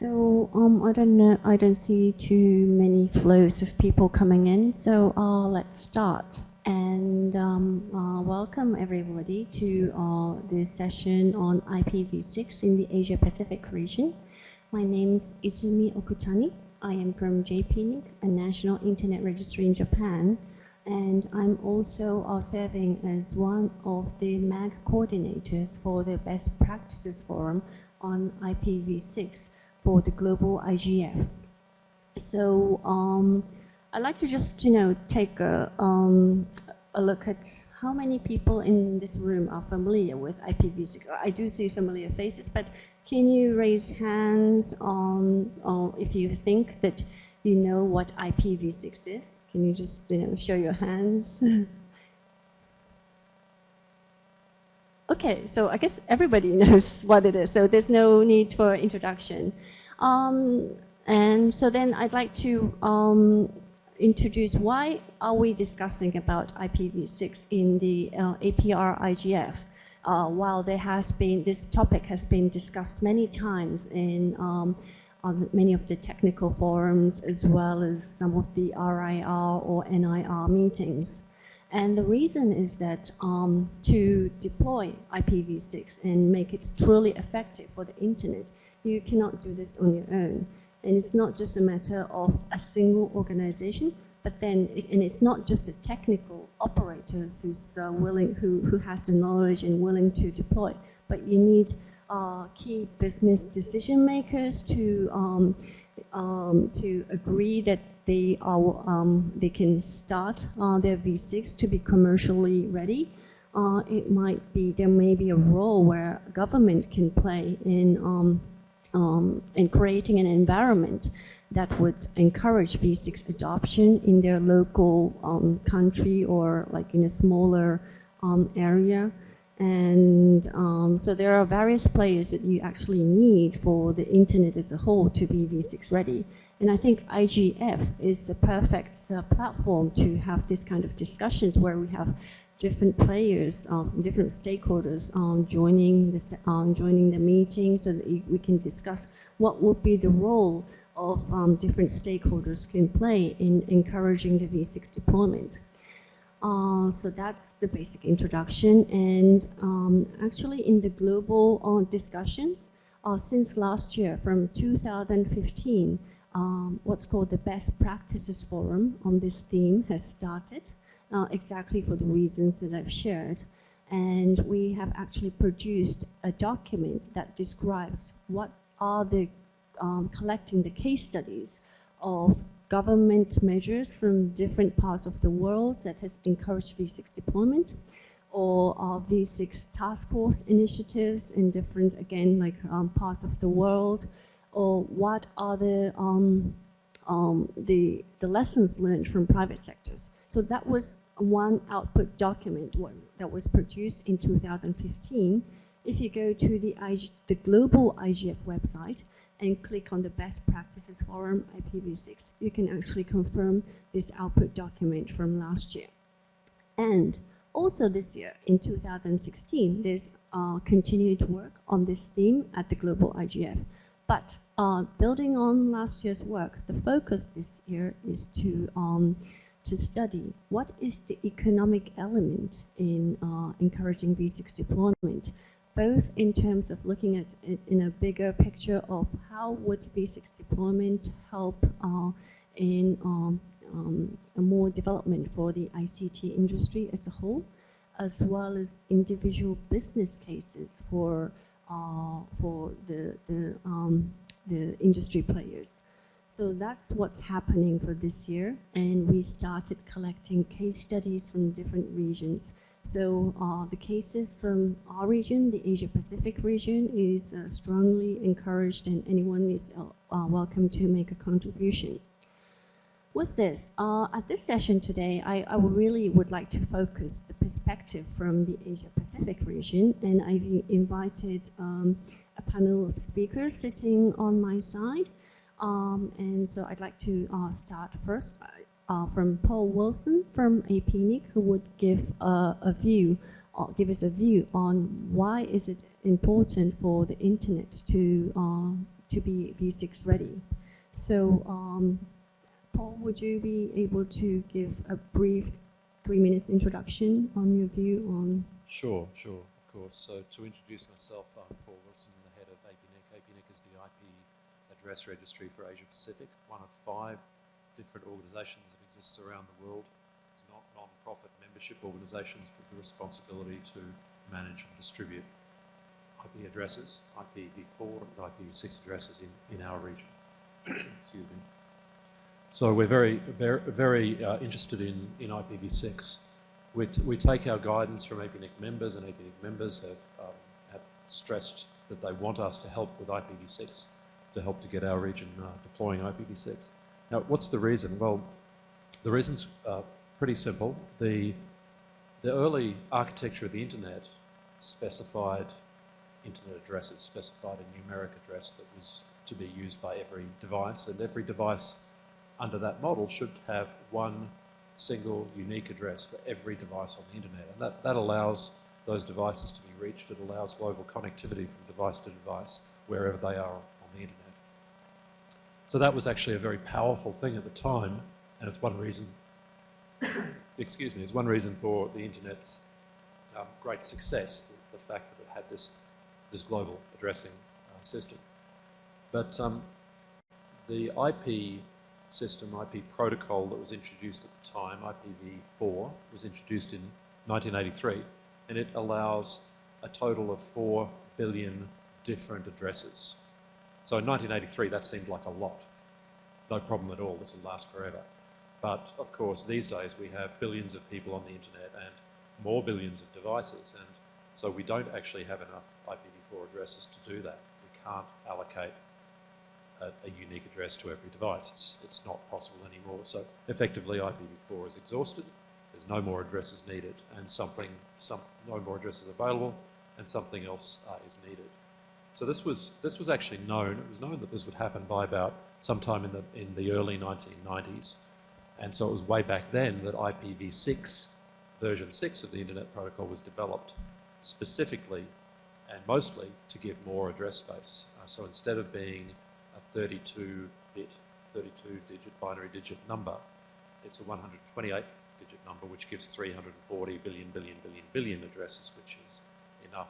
I don't know, I don't see too many flows of people coming in, so let's start. And welcome everybody to this session on IPv6 in the Asia-Pacific region. My name is Izumi Okutani. I am from JPNIC, a national internet registry in Japan, and I'm also serving as one of the MAG coordinators for the Best Practices Forum on IPv6 for the global IGF. So I'd like to just, take a look at how many people in this room are familiar with IPv6. I do see familiar faces, but can you raise hands on if you think that you know what IPv6 is? Can you just, show your hands? Okay, so I guess everybody knows what it is, so there's no need for introduction. And so then I'd like to introduce why are we discussing about IPv6 in the APrIGF, while there has been, this topic has been discussed many times in on many of the technical forums as well as some of the RIR or NIR meetings. And the reason is that to deploy IPv6 and make it truly effective for the internet, you cannot do this on your own. And it's not just a matter of a single organization, but then, and it's not just the technical operators who's willing, who has the knowledge and willing to deploy, but you need key business decision makers to agree that they can start their V6 to be commercially ready. There may be a role where government can play in creating an environment that would encourage V6 adoption in their local country or like in a smaller area. And so there are various players that you actually need for the internet as a whole to be V6 ready. And I think IGF is the perfect platform to have this kind of discussions where we have different players, different stakeholders joining the meeting so that we can discuss what would be the role of different stakeholders can play in encouraging the V6 deployment. So that's the basic introduction. And actually in the global discussions, since last year, from 2015, what's called the Best Practices Forum on this theme has started, exactly for the reasons that I've shared. And we have actually produced a document that describes what are the, collecting the case studies of government measures from different parts of the world that has encouraged V6 deployment, or V6 task force initiatives in different, again, like parts of the world, or what are the lessons learned from private sectors. So that was one output document that was produced in 2015. If you go to the global IGF website and click on the Best Practices Forum IPv6, you can actually confirm this output document from last year. And also this year, in 2016, there's continued work on this theme at the global IGF. But building on last year's work, the focus this year is to study what is the economic element in encouraging V6 deployment, both in terms of looking at it in a bigger picture of how would V6 deployment help in a more development for the ICT industry as a whole, as well as individual business cases for the industry players. So that's what's happening for this year, and we started collecting case studies from different regions. So the cases from our region, the Asia-Pacific region, is strongly encouraged, and anyone is welcome to make a contribution. With this, at this session today, I really would like to focus the perspective from the Asia-Pacific region, and I've invited a panel of speakers sitting on my side. And so I'd like to start first from Paul Wilson from APrIGF, who would give us a view on why is it important for the internet to to be V6 ready. So, Paul, would you be able to give a brief 3 minutes introduction on your view on? Sure, of course. So to introduce myself, I'm Paul Wilson, the head of APrIGF. APrIGF is the IP address registry for Asia Pacific, one of 5 different organisations that exists around the world. It's not non-profit membership organisations with the responsibility to manage and distribute IP addresses, IPv4 and IPv6 addresses in our region. Excuse me. So we're very interested in IPv6. We take our guidance from APrIGF members, and APrIGF members have stressed that they want us to help with IPv6, to help to get our region deploying IPv6. Now, what's the reason? Well, the reason's pretty simple. The early architecture of the internet specified internet addresses, specified a numeric address that was to be used by every device, and every device under that model should have one single unique address for every device on the internet, and that allows those devices to be reached. It allows global connectivity from device to device wherever they are on the internet. So that was actually a very powerful thing at the time, and it's one reason, excuse me, it's one reason for the internet's great success, the fact that it had this global addressing system. But the IP system, IP protocol that was introduced at the time, IPv4, was introduced in 1983, and it allows a total of 4 billion different addresses. So in 1983, that seemed like a lot. No problem at all, this will last forever. But of course, these days we have billions of people on the internet and more billions of devices, and so we don't actually have enough IPv4 addresses to do that. We can't allocate a unique address to every device. It's not possible anymore. So effectively, IPv4 is exhausted. There's no more addresses needed, and no more addresses available, and something else is needed. So this was actually known. It was known that this would happen by about sometime in the early 1990s, and so it was way back then that IPv6 version 6 of the Internet Protocol was developed specifically and mostly to give more address space. So instead of being a 32-bit, 32-digit binary digit number, it's a 128-digit number, which gives 340 billion addresses, which is enough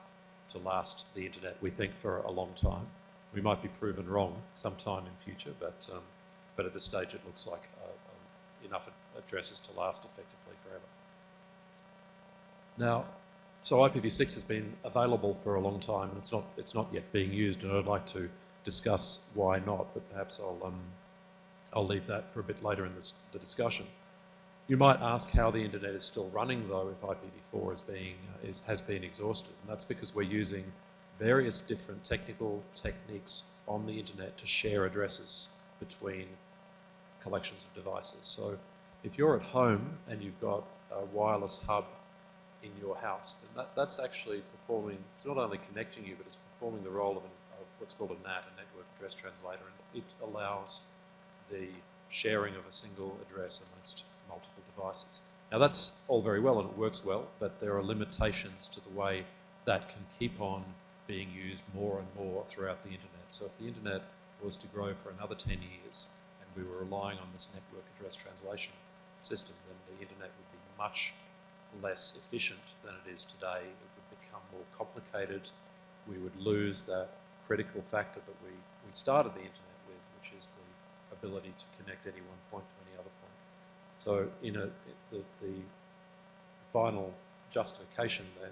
to last the internet, we think, for a long time. We might be proven wrong sometime in future, but at this stage it looks like enough addresses to last effectively forever. Now, so IPv6 has been available for a long time, and it's not yet being used, and I'd like to discuss why not, but perhaps I'll leave that for a bit later in the discussion. You might ask how the internet is still running, though, if IPv4 has been exhausted, and that's because we're using various different technical techniques on the internet to share addresses between collections of devices. So if you're at home and you've got a wireless hub in your house, then that's actually performing, it's not only connecting you, but it's performing the role of what's called a NAT, a network address translator, and it allows the sharing of a single address amongst multiple devices. Now that's all very well and it works well, but there are limitations to the way that can keep on being used more and more throughout the internet. So if the internet was to grow for another 10 years and we were relying on this network address translation system, then the internet would be much less efficient than it is today. It would become more complicated. We would lose that critical factor that we started the internet with, which is the ability to connect any one point to any other point. So the final justification then,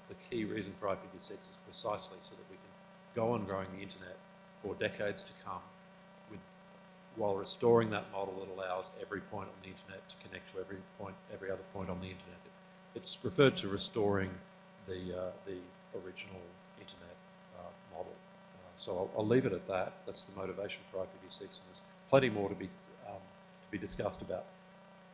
the key reason for IPv6 is precisely so that we can go on growing the internet for decades to come while restoring that model that allows every point on the internet to connect to every other point on the internet. It's referred to restoring the original internet model. So I'll leave it at that. That's the motivation for IPv6, and there's plenty more to be discussed about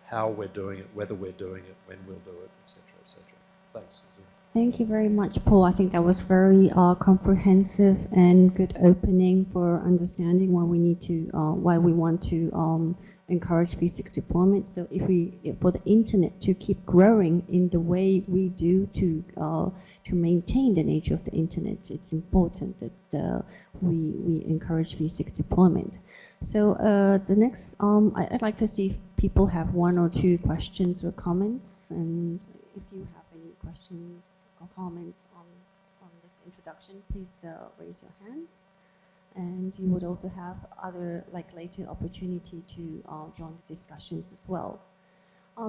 how we're doing it, whether we're doing it, when we'll do it, etc., etc. Thanks, Izumi. Thank you very much, Paul. I think that was very comprehensive and good opening for understanding why we need to, why we want to encourage v6 deployment. So if for the internet to keep growing in the way we do to maintain the nature of the internet, it's important that we encourage v6 deployment. So the next, I'd like to see if people have one or two questions or comments, and if you have any questions or comments on this introduction, please raise your hands. And you would also have other, like, later opportunity to join the discussions as well.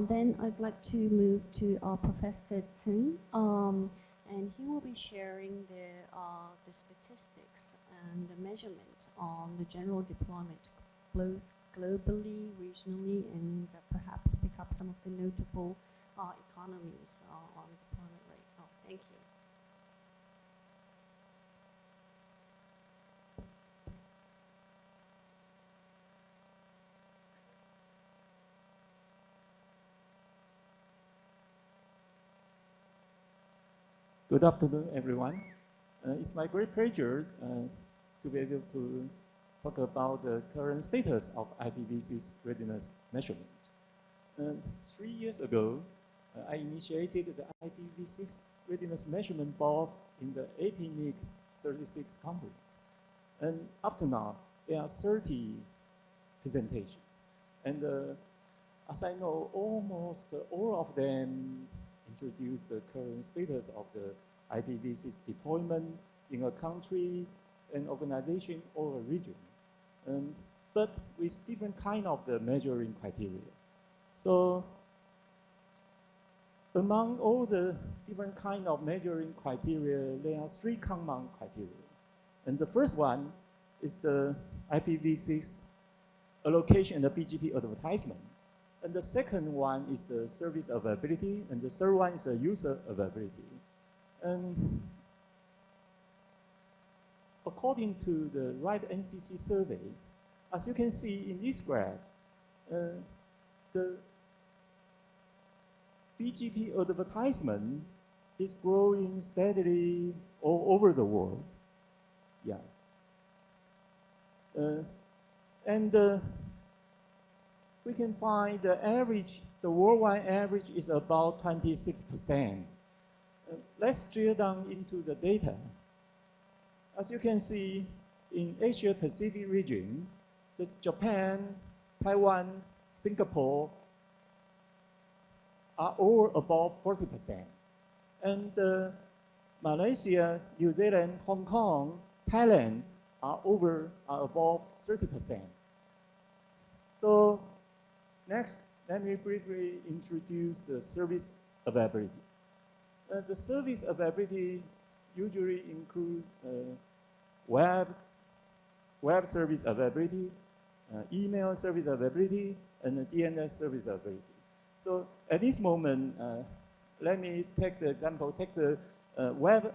Then I'd like to move to Professor Tseng, and he will be sharing the statistics and the measurement on the general deployment, both globally, regionally, and perhaps pick up some of the notable economies on deployment rate. Oh, thank you. Good afternoon, everyone. It's my great pleasure to be able to talk about the current status of IPv6 readiness measurement. 3 years ago, I initiated the IPv6 readiness measurement board in the APrIGF 36 conference. And up to now, there are 30 presentations. And as I know, almost all of them introduce the current status of the IPv6 deployment in a country, an organization, or a region, but with different kind of the measuring criteria. So among all the different kind of measuring criteria, there are 3 common criteria. And the first one is the IPv6 allocation and the BGP advertisement. And the second one is the service availability, and the third one is the user availability. And according to the RIPE NCC survey, as you can see in this graph, the BGP advertisement is growing steadily all over the world. Yeah. We can find the average, the worldwide average is about 26%. Let's drill down into the data. As you can see, in Asia Pacific region, Japan, Taiwan, Singapore are all above 40%. And Malaysia, New Zealand, Hong Kong, Thailand are above 30%. So next, let me briefly introduce the service availability. The service availability usually includes web service availability, email service availability, and DNS service availability. So at this moment, let me take the example, take the web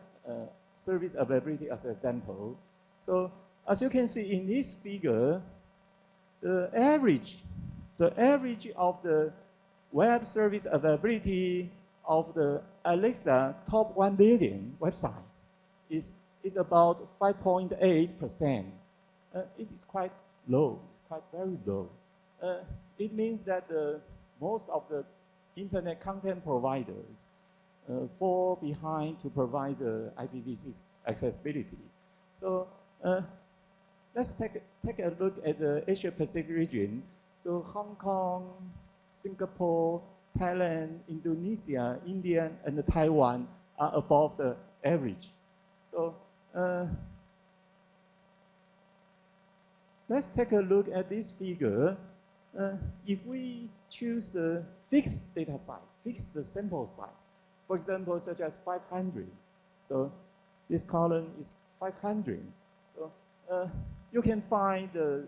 service availability as an example. So as you can see in this figure, the average of the web service availability of the Alexa top 1 billion websites is about 5.8%. It is quite low, it's quite very low. It means that most of the internet content providers fall behind to provide the IPv6 accessibility. So let's take a look at the Asia Pacific region. So Hong Kong, Singapore, Thailand, Indonesia, India, and Taiwan are above the average. So let's take a look at this figure. If we choose the fixed data size, fixed the sample size, for example, such as 500, so this column is 500. So you can find the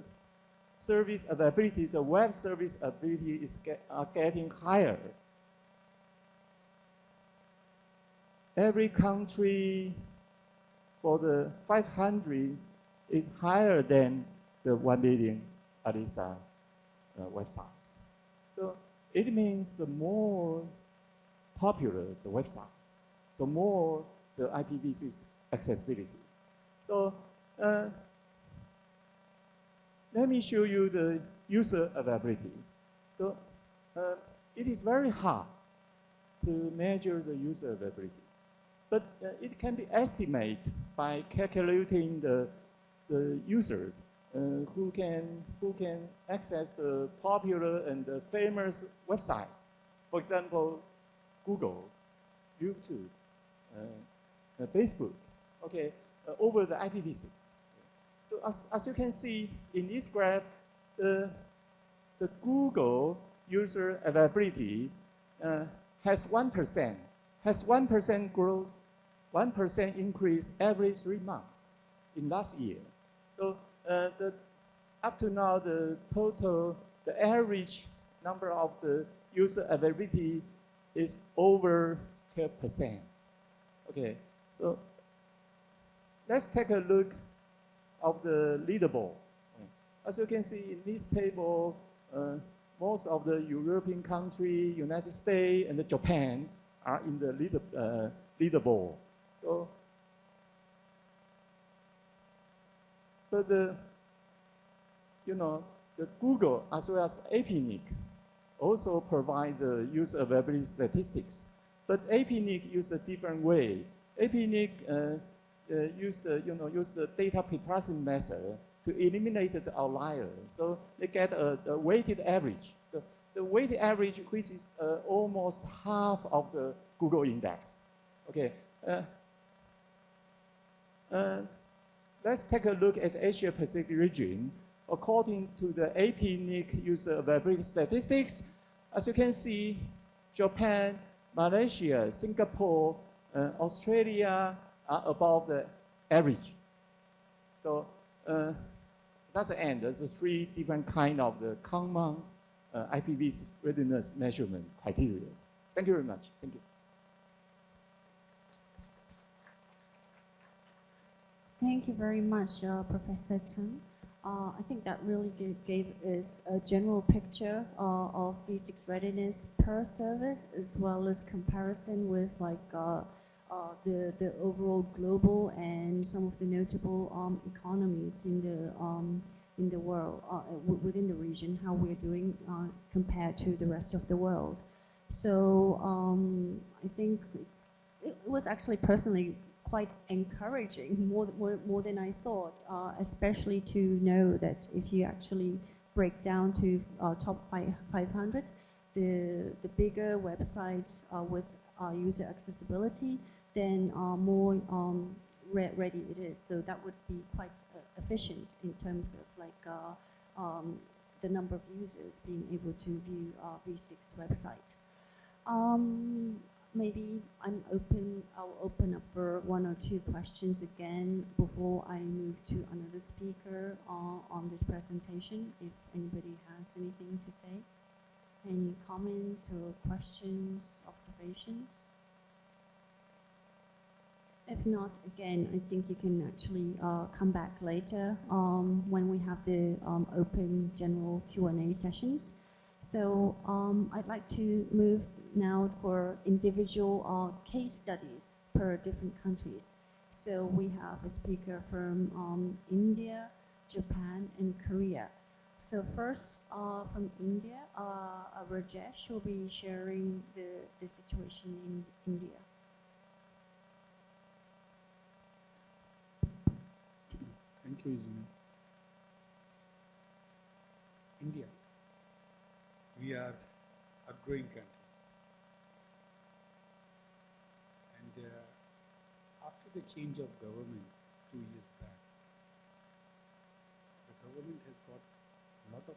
service availability, the web service availability are getting higher. Every country for the 500 is higher than the 1 million Alexa websites. So it means the more popular the website, the more the IPv6 accessibility. So let me show you the user availabilities. So it is very hard to measure the user availability, but it can be estimated by calculating the users who can access the popular and the famous websites. For example, Google, YouTube, Facebook, okay, over the IPv6. So as you can see in this graph, the Google user availability has 1% growth, 1% increase every 3 months in last year. So up to now, the average number of the user availability is over 12%. Okay, so let's take a look of the leaderboard. As you can see in this table, most of the European countries, United States, and Japan are in the leaderboard. So, but the Google as well as APrIGF also provide the user availability statistics, but APrIGF use a different way. APrIGF use the data preprocessing method to eliminate the outlier. So they get a weighted average. The weighted average, which is almost half of the Google index. Okay. Let's take a look at Asia Pacific region. According to the APrIGF user availability statistics, as you can see, Japan, Malaysia, Singapore, Australia are above the average. So that's the end. There's the 3 different kind of the common IPv6 readiness measurement criteria. Thank you very much. Thank you. Thank you very much, Professor Chen. I think that really gave us a general picture of V6 readiness per service, as well as comparison with like the overall global and some of the notable economies in the world, within the region, how we're doing compared to the rest of the world. So I think it was actually personally quite encouraging, more than I thought, especially to know that if you actually break down to top 500, the bigger websites with user accessibility, then more ready it is. So that would be quite efficient in terms of like the number of users being able to view V6 website. Maybe I'll open up for 1 or 2 questions again before I move to another speaker on this presentation, if anybody has anything to say. Any comments or questions, observations? If not, again, I think you can actually come back later when we have the open general Q&A sessions. So I'd like to move now for individual case studies per different countries. So we have a speaker from India, Japan, and Korea. So first, from India, Rajesh will be sharing the situation in India. Thank you, Izumi. India, we are a growing country. And after the change of government 2 years back, the government has got a lot of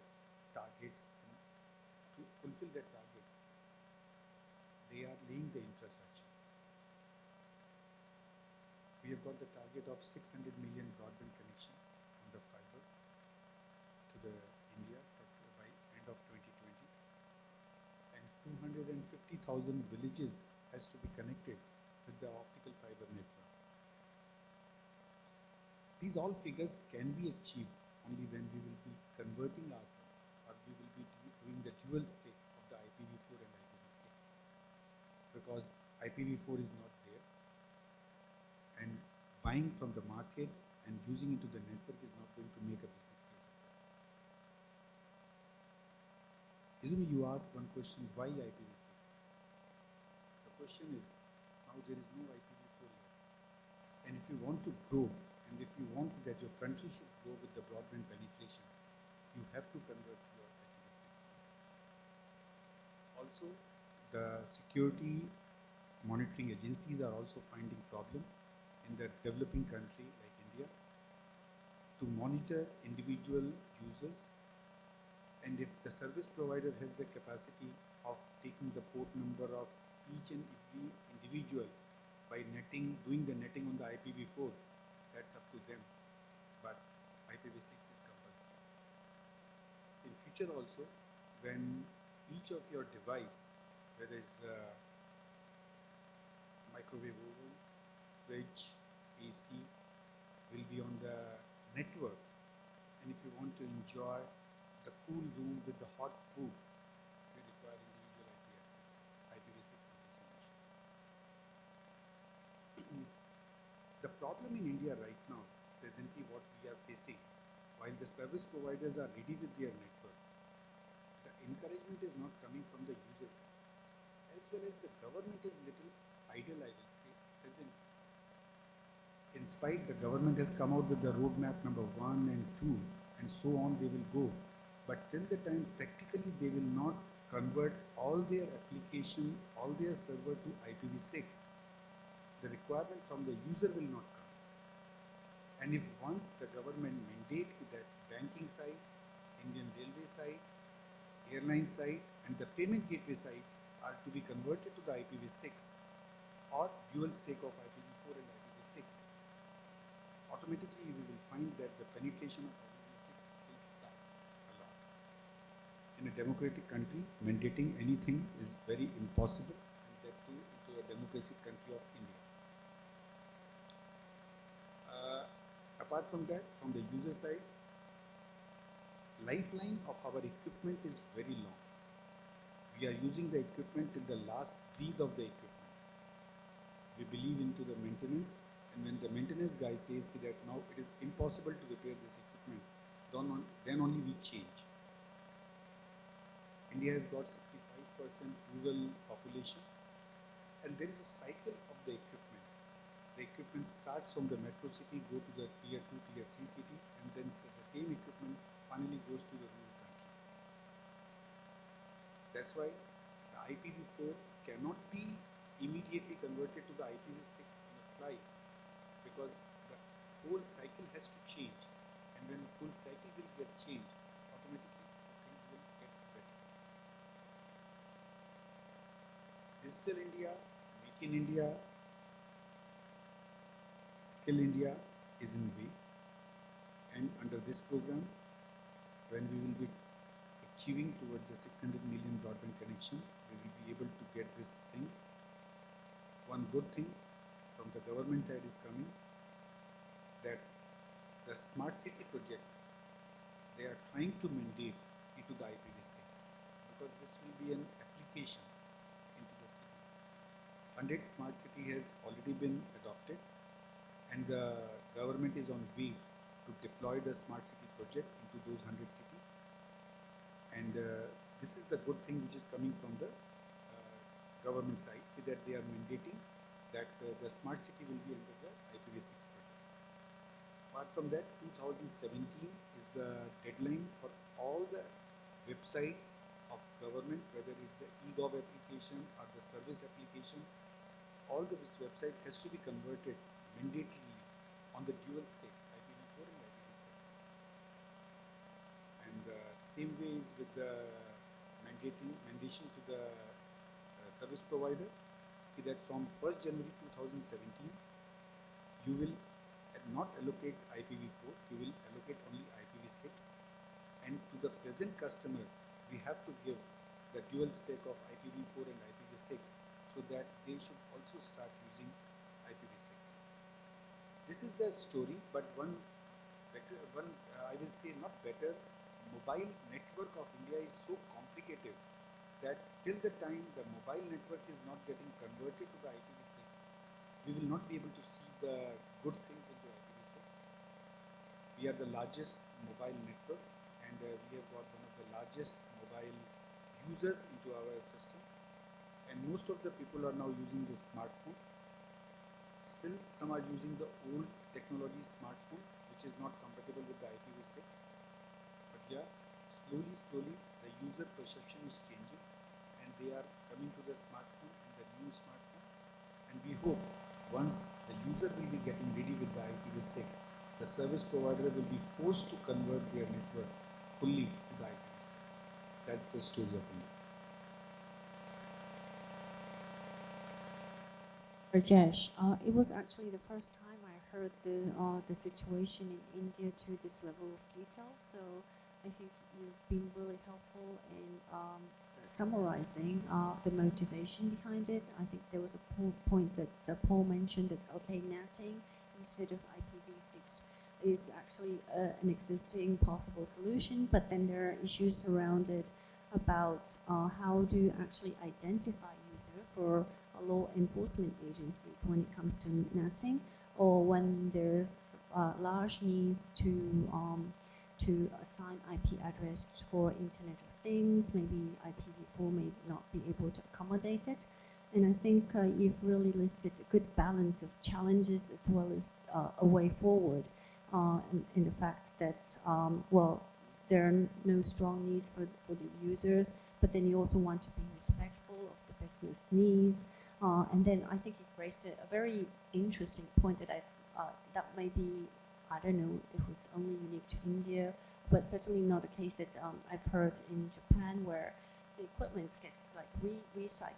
targets. To fulfill that target, they are laying the infrastructure. We have got the target of 600 million broadband connection on the fiber to the India by end of 2020, and 250,000 villages has to be connected with the optical fiber network. These all figures can be achieved only when we will be converting ourselves, or we will be doing the dual stack of the IPv4 and IPv6, because IPv4 is not there, and buying from the market and using into the network is not going to make a business case of that. Izumi, you asked one question, why IPv6? The question is, now there is no IPv4 yet. And if you want to grow, and if you want that your country should grow with the broadband penetration, you have to convert to your IPv6. Also, the security monitoring agencies are also finding problem in the developing country like India to monitor individual users, and if the service provider has the capacity of taking the port number of each and every individual by netting, doing the netting on the IPv4, that's up to them, but IPv6 is compulsory. In future also, when each of your device, whether it's microwave oven, fridge, AC, will be on the network, and if you want to enjoy the cool room with the hot food, we require individual IP address, IPv6 destination. The problem in India right now, presently what we are facing, while the service providers are ready with their network, the encouragement is not coming from the user side, as well as the government is little idle, I will say, presently. In spite, the government has come out with the roadmap number 1 and 2, and so on they will go. But till the time practically they will not convert all their application, all their server to IPv6, the requirement from the user will not come. And if once the government mandate that banking side, Indian railway side, airline side, and the payment gateway sites are to be converted to the IPv6 or dual stack of IPv4 and IPv6, automatically we will find that the penetration of IPv6 will start a lot. In a democratic country, mandating anything is very impossible, and that too into a democratic country of India. Apart from that, from the user side, lifeline of our equipment is very long. We are using the equipment till the last breath of the equipment. We believe into the maintenance, and when the maintenance guy says that now it is impossible to repair this equipment, then only we change. India has got 65% rural population, and there is a cycle of the equipment. The equipment starts from the metro city, go to the tier 2, tier 3 city, and then the same equipment finally goes to the rural country. That's why the IPv4 cannot be immediately converted to the IPv6 on a slide, because the whole cycle has to change, and when the whole cycle will get changed, automatically the things will get better. Digital India, Make in India, Skill India is in way, and under this program, when we will be achieving towards the 600 million broadband connection, we will be able to get these things. One good thing from the government side is coming, that the smart city project, they are trying to mandate into the IPv6, because this will be an application into the city. 100 smart city has already been adopted, and the government is on way to deploy the smart city project into those 100 cities. And this is the good thing which is coming from the government side, that they are mandating that the smart city will be under the IPv6 project. Apart from that, 2017 is the deadline for all the websites of government, whether it's the e-gov application or the service application, all the website has to be converted mandatorily on the dual stack, IPv4 and IPv6. And same way is with the mandation to the service provider, that from 1st January 2017, you will not allocate IPv4, you will allocate only IPv6, and to the present customer, we have to give the dual stack of IPv4 and IPv6, so that they should also start using IPv6. This is the story, but one I will say not better, mobile network of India is so complicated that till the time the mobile network is not getting converted to the IPv6, we will not be able to see the good things into IPv6. We are the largest mobile network, and we have got one of the largest mobile users into our system, and most of the people are now using the smartphone. Still, some are using the old technology smartphone, which is not compatible with the IPv6. But yeah, slowly, the user perception is changing, and they are coming to the smartphone and the new smartphone. And we hope once the user will be getting ready with the IPv6, the service provider will be forced to convert their network fully to the IPv6. That's the story of India. Rajesh, it was actually the first time I heard the situation in India to this level of detail. So I think you've been really helpful in summarizing the motivation behind it. I think there was a point that Paul mentioned that okay, NATing instead of IPv6 is actually an existing possible solution, but then there are issues around it about how do you actually identify user for law enforcement agencies when it comes to NATing, or when there's large needs to assign IP address for Internet of Things, maybe IPv4 may not be able to accommodate it. And I think you've really listed a good balance of challenges as well as a way forward, in the fact that, well, there are no strong needs for the users, but then you also want to be respectful of the business needs. And then I think you've raised a very interesting point that that may be, I don't know if it's only unique to India, but certainly not a case that I've heard in Japan, where the equipment gets like recycled.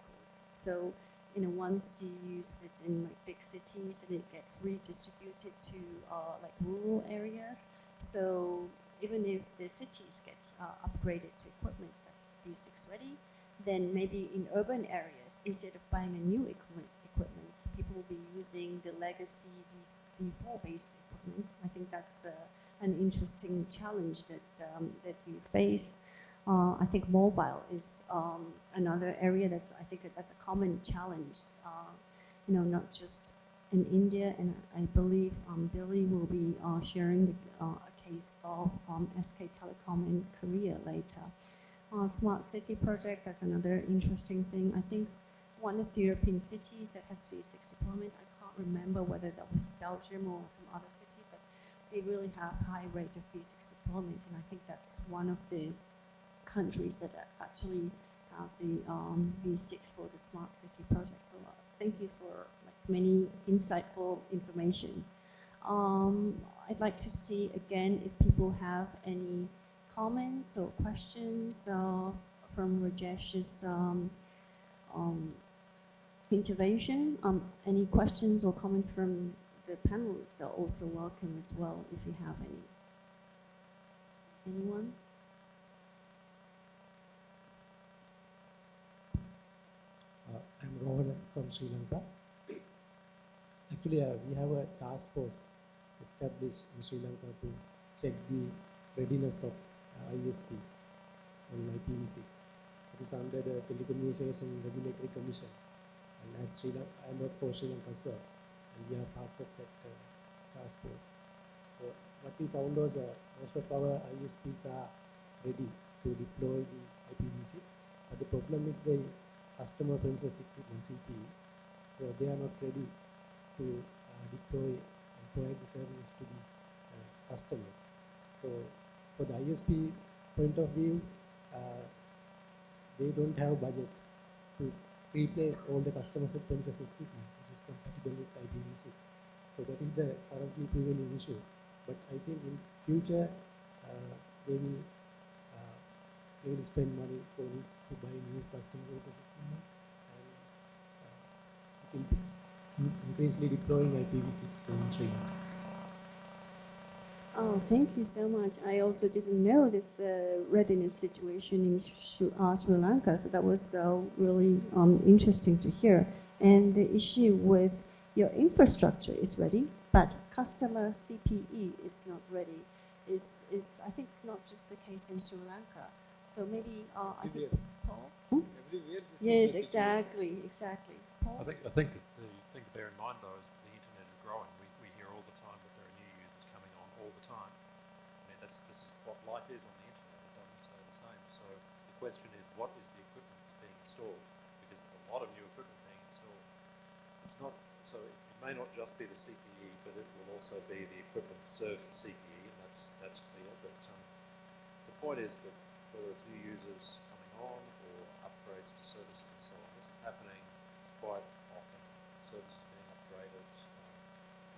So once you use it in like big cities, and it gets redistributed to like rural areas. So even if the cities get upgraded to equipment that's V6 ready, then maybe in urban areas, instead of buying a new equipment, people will be using the legacy V4 based equipment. I think that's an interesting challenge that you face. I think mobile is another area that's, I think that's a common challenge, not just in India, and I believe Billy will be sharing a case of SK Telecom in Korea later. Smart City project, that's another interesting thing. I think one of the European cities that has V6 deployment, I can't remember whether that was Belgium or some other city, but they really have high rate of V6 deployment, and I think that's one of the countries that actually have the V6 for the Smart City project. So thank you for like many insightful information. I'd like to see again if people have any comments or questions from Rajesh's intervention. Any questions or comments from the panelists are also welcome as well if you have any. Anyone? I'm Rohan from Sri Lanka. Actually, we have a task force established in Sri Lanka to check the readiness of ISPs on IPv6. It is under the Telecommunication Regulatory Commission, and as Sri Lanka, I work for Sri Lanka, sir, and we are part of that task force. So what we found was most of our ISPs are ready to deploy the IPv6, but the problem is the customer premises equipment, CPEs. So they are not ready to deploy and provide the services to the customers. So for the ISP point of view, they don't have budget to replace all the customer premises equipment which is compatible with IPv6. So that is the currently prevailing issue. But I think in future they will spend money to buy new customer premises equipment, and it will be increasingly deploying IPv6 in Sri Lanka. Oh, thank you so much. I also didn't know this the readiness situation in Sri Lanka, so that was really interesting to hear. And the issue with your infrastructure is ready, but customer CPE is not ready. Is I think not just the case in Sri Lanka. So maybe I think Paul. Everywhere. Yes, exactly. Paul? I think the thing to bear in mind though is that the internet is growing. We hear all the time that there are new users coming on all the time. I mean, this is what life is on the internet. It doesn't stay the same. So the question is, what is the equipment that's being installed? Because there's a lot of new equipment being installed. It's not, so it may not just be the CPE, but it will also be the equipment that serves the CPE, and that's clear. But the point is that whether it's new users coming on or upgrades to services and so on, this is happening quite often. Services being upgraded.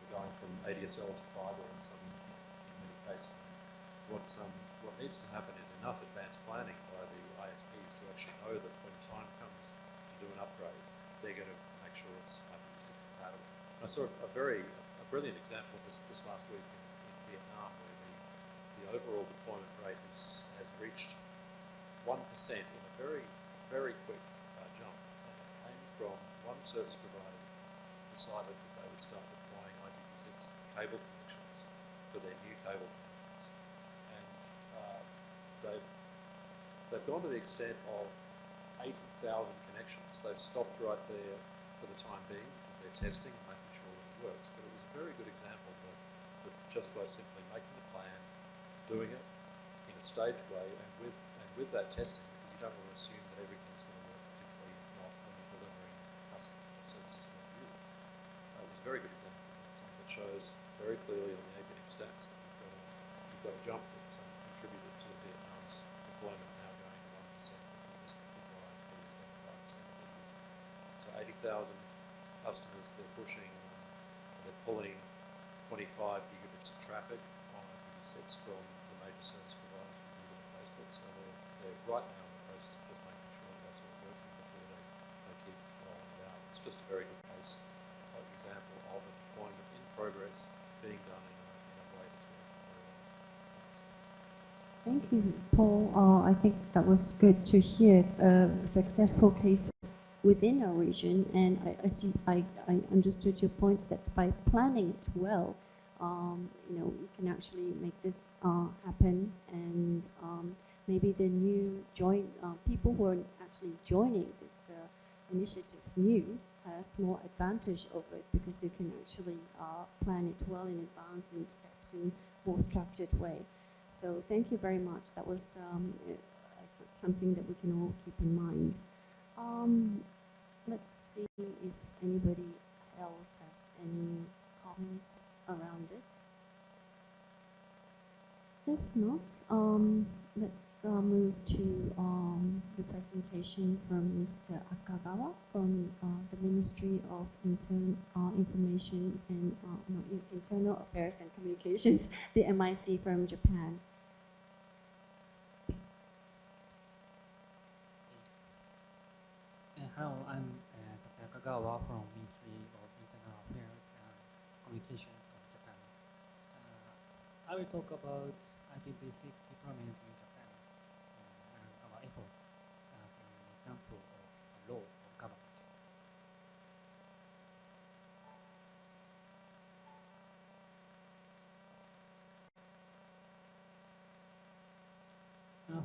We're going from ADSL to fibre in many cases. What needs to happen is enough advanced planning by the ISPs to actually know that when time comes to do an upgrade, they're going to make sure it's IPv6 compatible. And I saw a brilliant example of this last week in Vietnam, where the overall deployment rate has reached 1% in a very, very quick jump. And it came from one service provider decided that they would start deploying IPv6 cable connections for their new cable connections. And they've gone to the extent of 80,000 connections. They've stopped right there for the time being because they're testing and making sure that it works. But it was a very good example that just by simply making a plan, doing it in a staged way, and with that testing, because you don't want to assume that everything's going to work, particularly if not when you're delivering custom services to end users. It was a very good example that shows very clearly on the APrIGF stats that you've got a jump that contributed to Vietnam's deployment now going to 1% because this particular ISP is getting 5% of the users. So 80,000 customers, they're pulling 25 gigabits of traffic on IPv6 from the major service providers from Google and Facebook. So they're right now in the process of just making sure that that's all working before they keep rolling it out. It's just a very good case example of a deployment in progress being done in a way that's working very well. Thank you, Paul. I think that was good to hear a successful case within our region, and I understood your point that by planning it well, you can actually make this happen, and maybe the new people who are actually joining this initiative has more advantage of it because you can actually plan it well in advance in steps in more structured way. So thank you very much. That was something that we can all keep in mind. Let's see if anybody else has any comments around this. If not, let's move to the presentation from Mr. Akagawa from the Ministry of Information and Internal Affairs and Communications, the MIC from Japan. Hello, I'm Dr. Akagawa from Ministry of Internal Affairs and Communications of Japan. I will talk about IPv6 deployment in Japan and our efforts as an example of the role of government.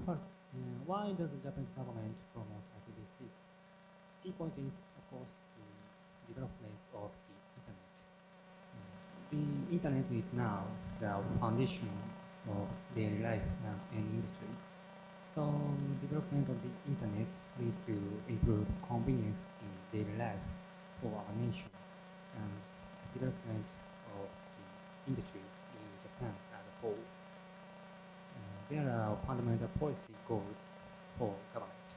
First, why does the Japanese government promote IPv6? The key point is, of course, the development of the Internet. The Internet is now the foundation of daily life and industries. So development of the Internet leads to improved convenience in daily life for our nation and development of the industries in Japan as a whole. There are fundamental policy goals for government.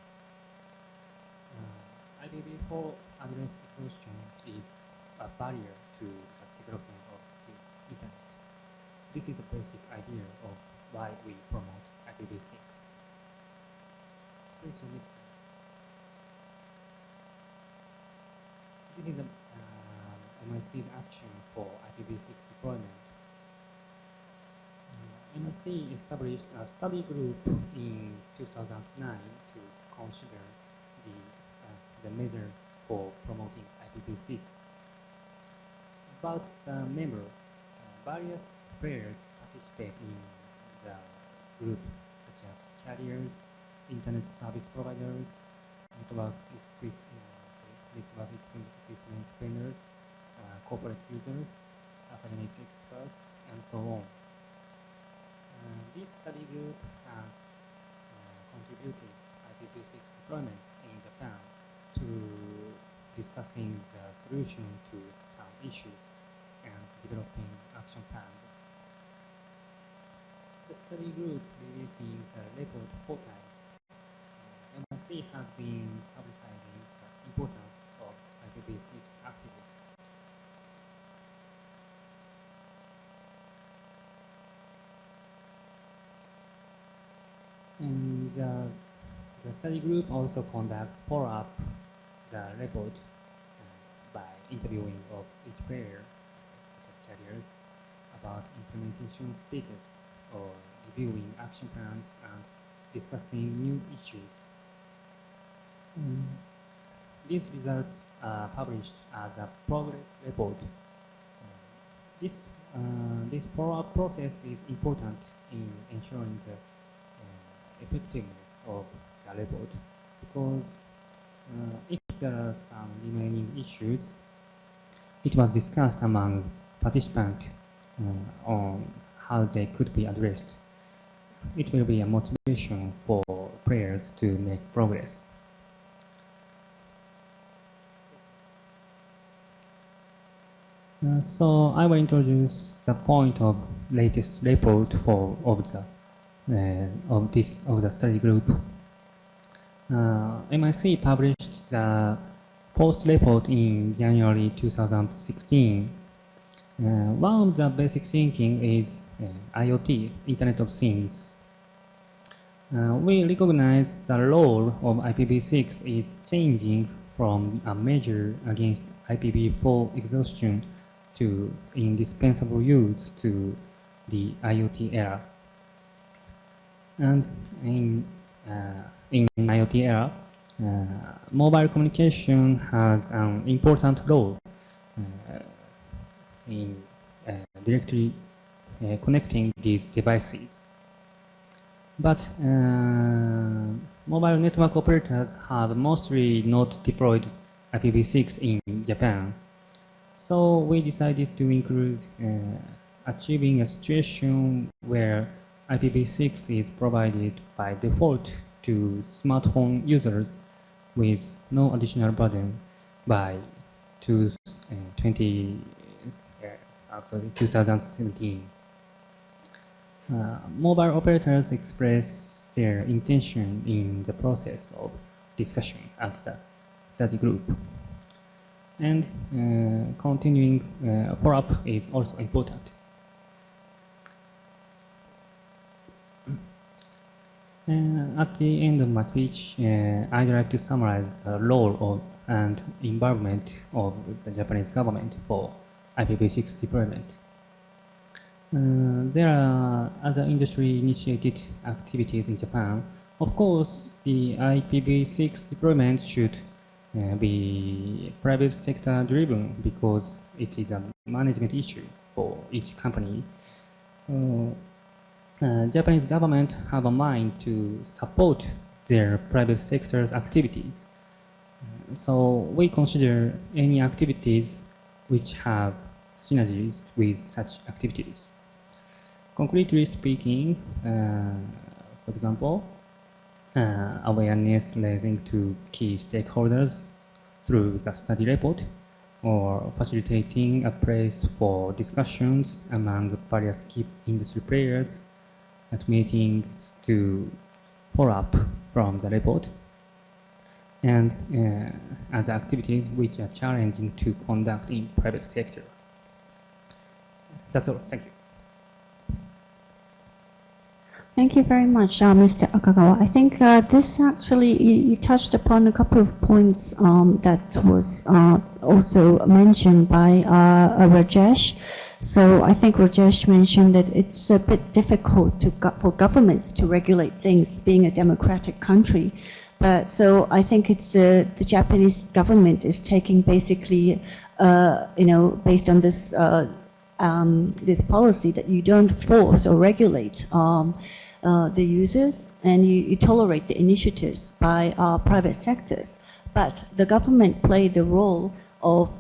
IPv4 address exhaustion is a barrier to the development of the Internet. This is the basic idea of why we promote IPv6. Please show next slide. This is the MIC's action for IPv6 deployment. MIC established a study group in 2009 to consider the measures for promoting IPv6. About the member, various players participate in the group, such as carriers, internet service providers, network equipment vendors, corporate users, academic experts, and so on. This study group has contributed IPv6 deployment in Japan to discussing the solution to some issues and developing action plans. The study group releasing the report 4 times. MIC has been publicizing the importance of IPv6 actively. And the study group also conducts follow-up the report by interviewing of each player, such as carriers, about implementation status or reviewing action plans and discussing new issues. These results are published as a progress report. This follow-up process is important in ensuring the effectiveness of the report, because if there are some remaining issues, it was discussed among participants on how they could be addressed. It will be a motivation for players to make progress. So I will introduce the point of latest report of the study group. MIC published the fourth report in January 2016. One of the basic thinking is IoT, Internet of Things. We recognize the role of IPv6 is changing from a measure against IPv4 exhaustion to indispensable use to the IoT era. And in IoT era, mobile communication has an important role in directly connecting these devices. But mobile network operators have mostly not deployed IPv6 in Japan. So we decided to include achieving a situation where IPv6 is provided by default to smartphone users with no additional burden by 2017. Mobile operators express their intention in the process of discussion at the study group. And continuing follow-up is also important. At the end of my speech, I'd like to summarize the role of and involvement of the Japanese government for IPv6 deployment. There are other industry-initiated activities in Japan. Of course, the IPv6 deployment should be private sector driven because it is a management issue for each company. Japanese government have a mind to support their private sector's activities. So we consider any activities which have synergies with such activities. Concretely speaking, for example, awareness raising to key stakeholders through the study report, or facilitating a place for discussions among various key industry players at meetings to follow up from the report, and other activities which are challenging to conduct in private sector. That's all. Thank you. Thank you very much, Mr. Akagawa. I think this actually, you touched upon a couple of points that was also mentioned by Rajesh. So I think Rajesh mentioned that it's a bit difficult for governments to regulate things, being a democratic country. But so I think it's the Japanese government is taking basically, based on this this policy that you don't force or regulate the users, and you tolerate the initiatives by private sectors. But the government played the role of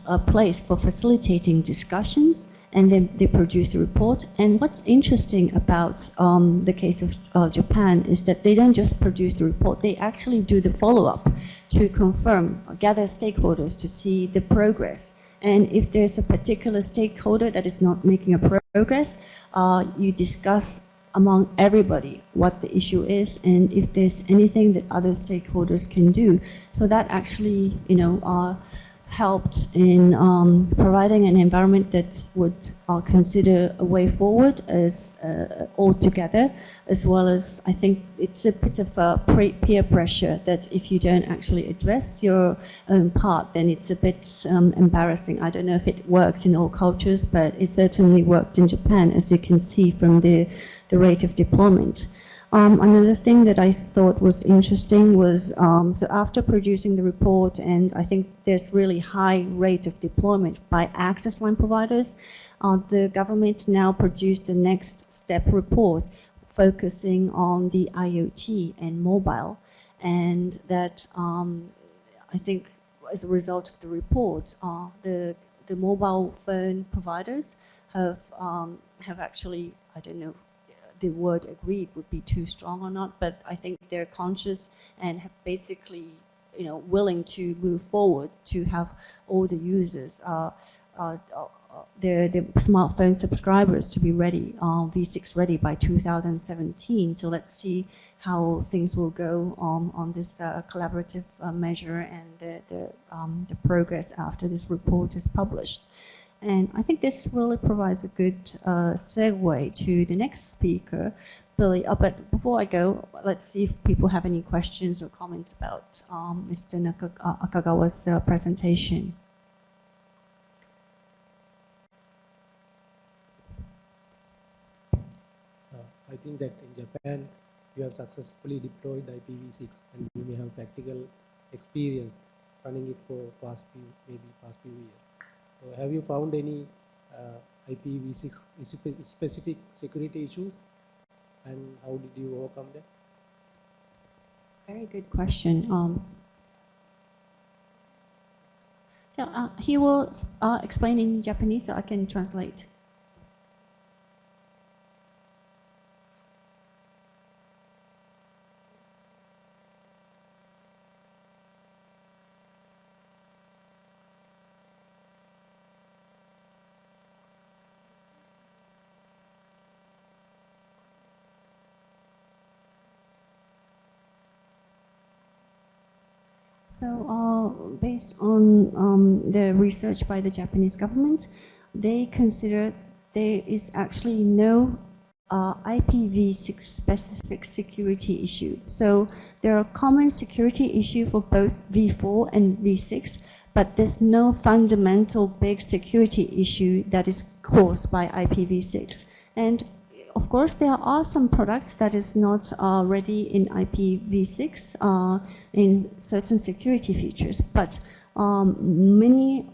a place for facilitating discussions and then they produce the report. And what's interesting about the case of Japan is that they don't just produce the report, they actually do the follow-up to confirm, gather stakeholders to see the progress. And if there's a particular stakeholder that is not making a progress, you discuss among everybody what the issue is and if there's anything that other stakeholders can do. So that actually, helped in providing an environment that would consider a way forward as all together, as well as I think it's a bit of a peer pressure that if you don't actually address your own part, then it's a bit embarrassing. I don't know if it works in all cultures, but it certainly worked in Japan, as you can see from the rate of deployment. Another thing that I thought was interesting was, so after producing the report, and I think there's really high rate of deployment by access line providers, the government now produced the next step report focusing on the IoT and mobile. And that I think as a result of the report, the mobile phone providers have actually, I don't know, the word agreed would be too strong or not, but I think they're conscious and have basically, willing to move forward to have all the users, their smartphone subscribers to be ready, V6 ready by 2017. So let's see how things will go on this collaborative measure and the progress after this report is published. And I think this really provides a good segue to the next speaker, Billy. But before I go, let's see if people have any questions or comments about Mr. Akagawa's presentation. I think that in Japan, you have successfully deployed IPv6, and you may have practical experience running it for past few years. So have you found any IPv6 specific security issues, and how did you overcome them? Very good question. So he will explain in Japanese, so I can translate. So based on the research by the Japanese government, they consider there is actually no IPv6 specific security issue. So there are common security issues for both V4 and V6, but there's no fundamental big security issue that is caused by IPv6. And of course, there are some products that is not ready in IPv6 in certain security features, but many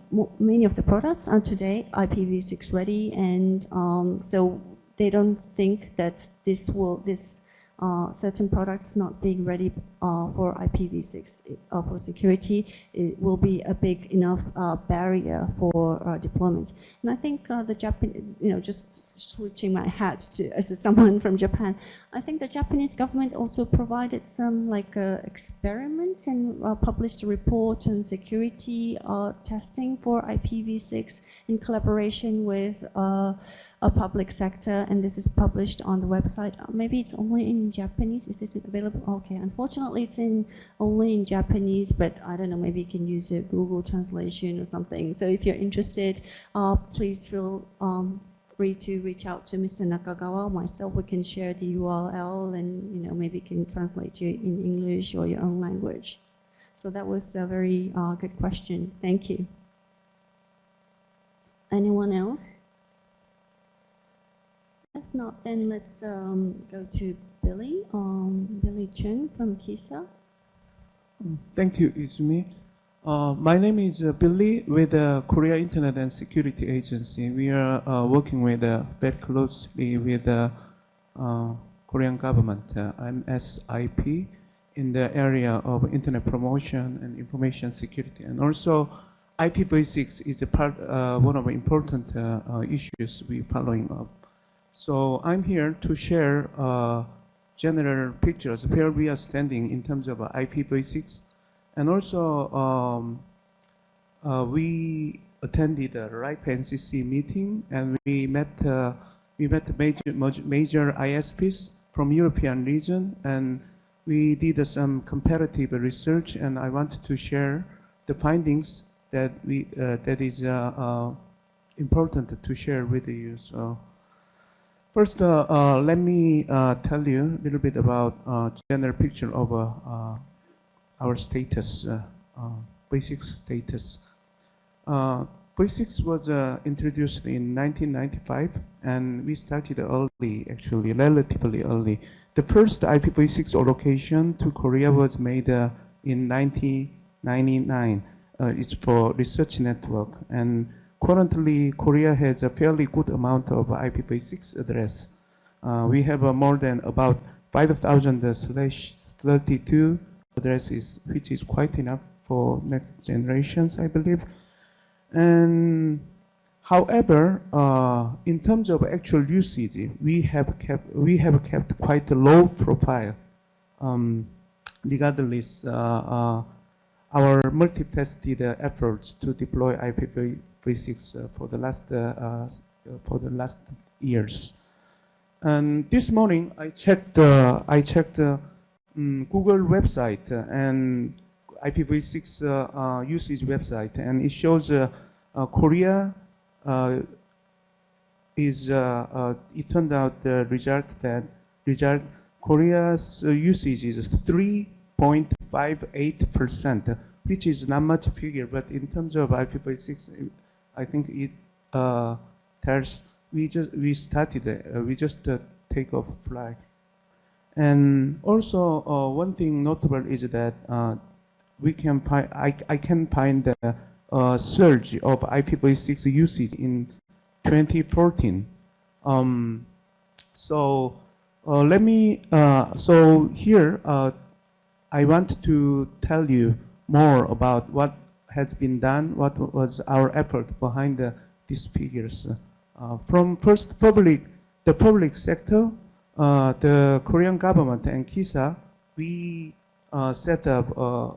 of the products are today IPv6 ready, and so they don't think that certain products not being ready for IPv6 for security, it will be a big enough barrier for deployment. And I think the Japanese, just switching my hat to as someone from Japan, I think the Japanese government also provided some experiments and published a report on security testing for IPv6 in collaboration with a public sector, and this is published on the website. Maybe it's only in Japanese. Is it available? Okay, unfortunately it's only in Japanese, but I don't know, maybe you can use a Google translation or something. So if you're interested, please feel free to reach out to Mr. Nakagawa. Myself, we can share the URL, and maybe you can translate it in English or your own language. So that was a very good question. Thank you. Anyone else? If not, then let's go to Billy. Billy Chun from KISA. Thank you, Izumi. My name is Billy with the Korea Internet and Security Agency. We are working with very closely with the Korean government. I'm SIP in the area of internet promotion and information security, and also IPv6 is a part, one of the important issues we're following up. So I'm here to share general pictures where we are standing in terms of IPv6, and also we attended a RIPE NCC meeting, and we met major ISPs from European region, and we did some comparative research, and I want to share the findings that is important to share with you. So first, let me tell you a little bit about general picture of our status, basic status. V6 was introduced in 1995, and we started early, actually, relatively early. The first IPv6 allocation to Korea was made in 1999. It's for research network, and currently Korea has a fairly good amount of IPv6 address. We have more than about 5,000/32 addresses, which is quite enough for next generations, I believe. And however, in terms of actual usage, we have kept quite a low profile. Regardless, our multifaceted efforts to deploy IPv6 for the last years. And this morning, I checked Google website and IPv6 usage website, and it shows Korea it turned out the result Korea's usage is 3.58%, which is not much figure, but in terms of IPv6, I think it tells we just take off fly. And also one thing notable is that I can find the surge of IPv6 usage in 2014. So let me. So here I want to tell you more about what has been done, what was our effort behind these figures. From first the public sector, the Korean government and KISA, we set up a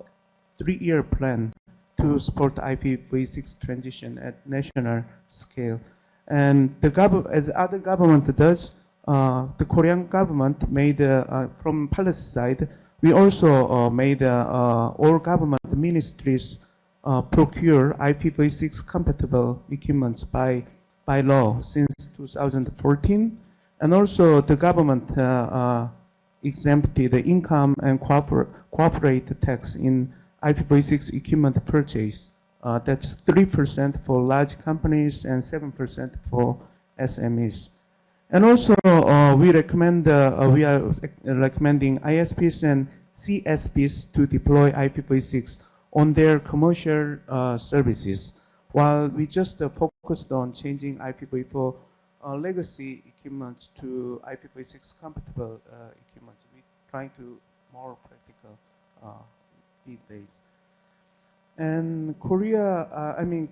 3-year plan to support IPv6 transition at national scale. And as other government does, the Korean government made, from policy side, we also made all government ministries procure IPv6 compatible equipments by law since 2014. And also the government exempted the income and corporate tax in IPv6 equipment purchase. That's 3% for large companies and 7% for SMEs. And also, we are recommending ISPs and CSPs to deploy IPv6 on their commercial services, while we just focused on changing IPv4 legacy equipments to IPv6 compatible equipments. We're trying to more practical these days. And Korea,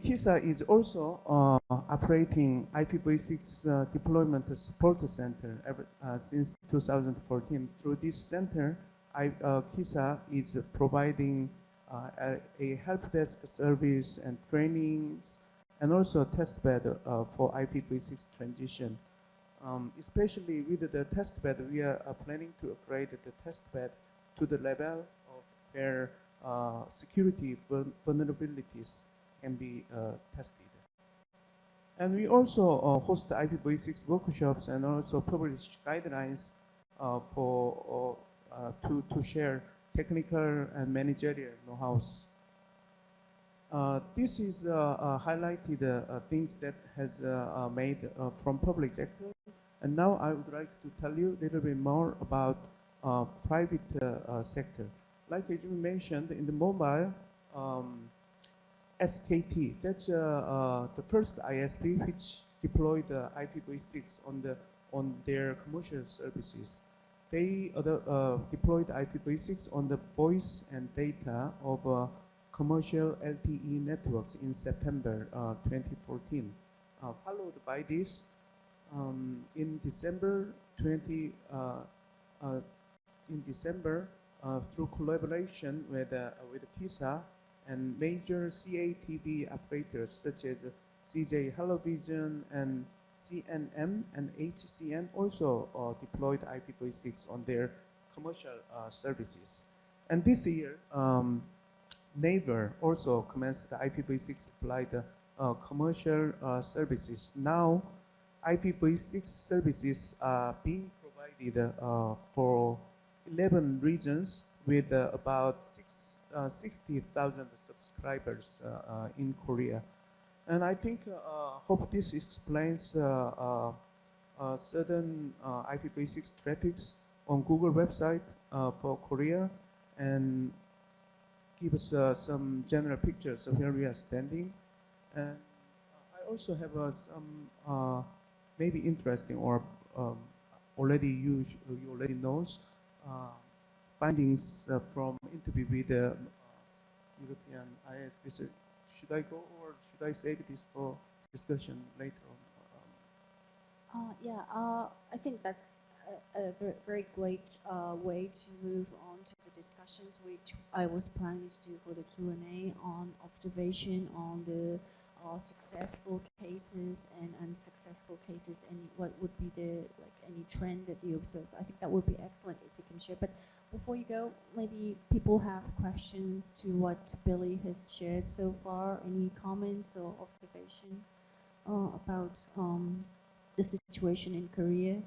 KISA is also operating IPv6 deployment support center since 2014. Through this center, KISA is providing a help desk service and trainings, and also a testbed for IPv6 transition. Especially with the testbed, we are planning to upgrade the testbed to the level of where security vulnerabilities can be tested. And we also host IPv6 workshops and also publish guidelines to share technical and managerial know-hows. This is highlighted things that has made from public sector. And now I would like to tell you a little bit more about private sector. Like as you mentioned, in the mobile, SKT, that's the first ISP which deployed IPv6 on their commercial services. They deployed IPv6 on the voice and data of commercial LTE networks in September 2014. Followed by this, in December through collaboration with KISA and major CATV operators such as CJ Hellovision and CNM and HCN also deployed IPv6 on their commercial services. And this year, Naver also commenced the IPv6 applied commercial services. Now, IPv6 services are being provided for 11 regions with about 60,000 subscribers in Korea. And I think, hope this explains certain IPv6 traffics on Google website for Korea and give us some general pictures of where we are standing. And I also have some maybe interesting or you already knows findings from interview with the European ISP. Should I go or should I save this for discussion later on? I think that's a very great way to move on to the discussions which I was planning to do for the Q&A on observation on the successful cases and unsuccessful cases, and what would be the any trend that you observe. I think that would be excellent if you can share. But before you go, maybe people have questions to what Billy has shared so far. Any comments or observation about the situation in Korea?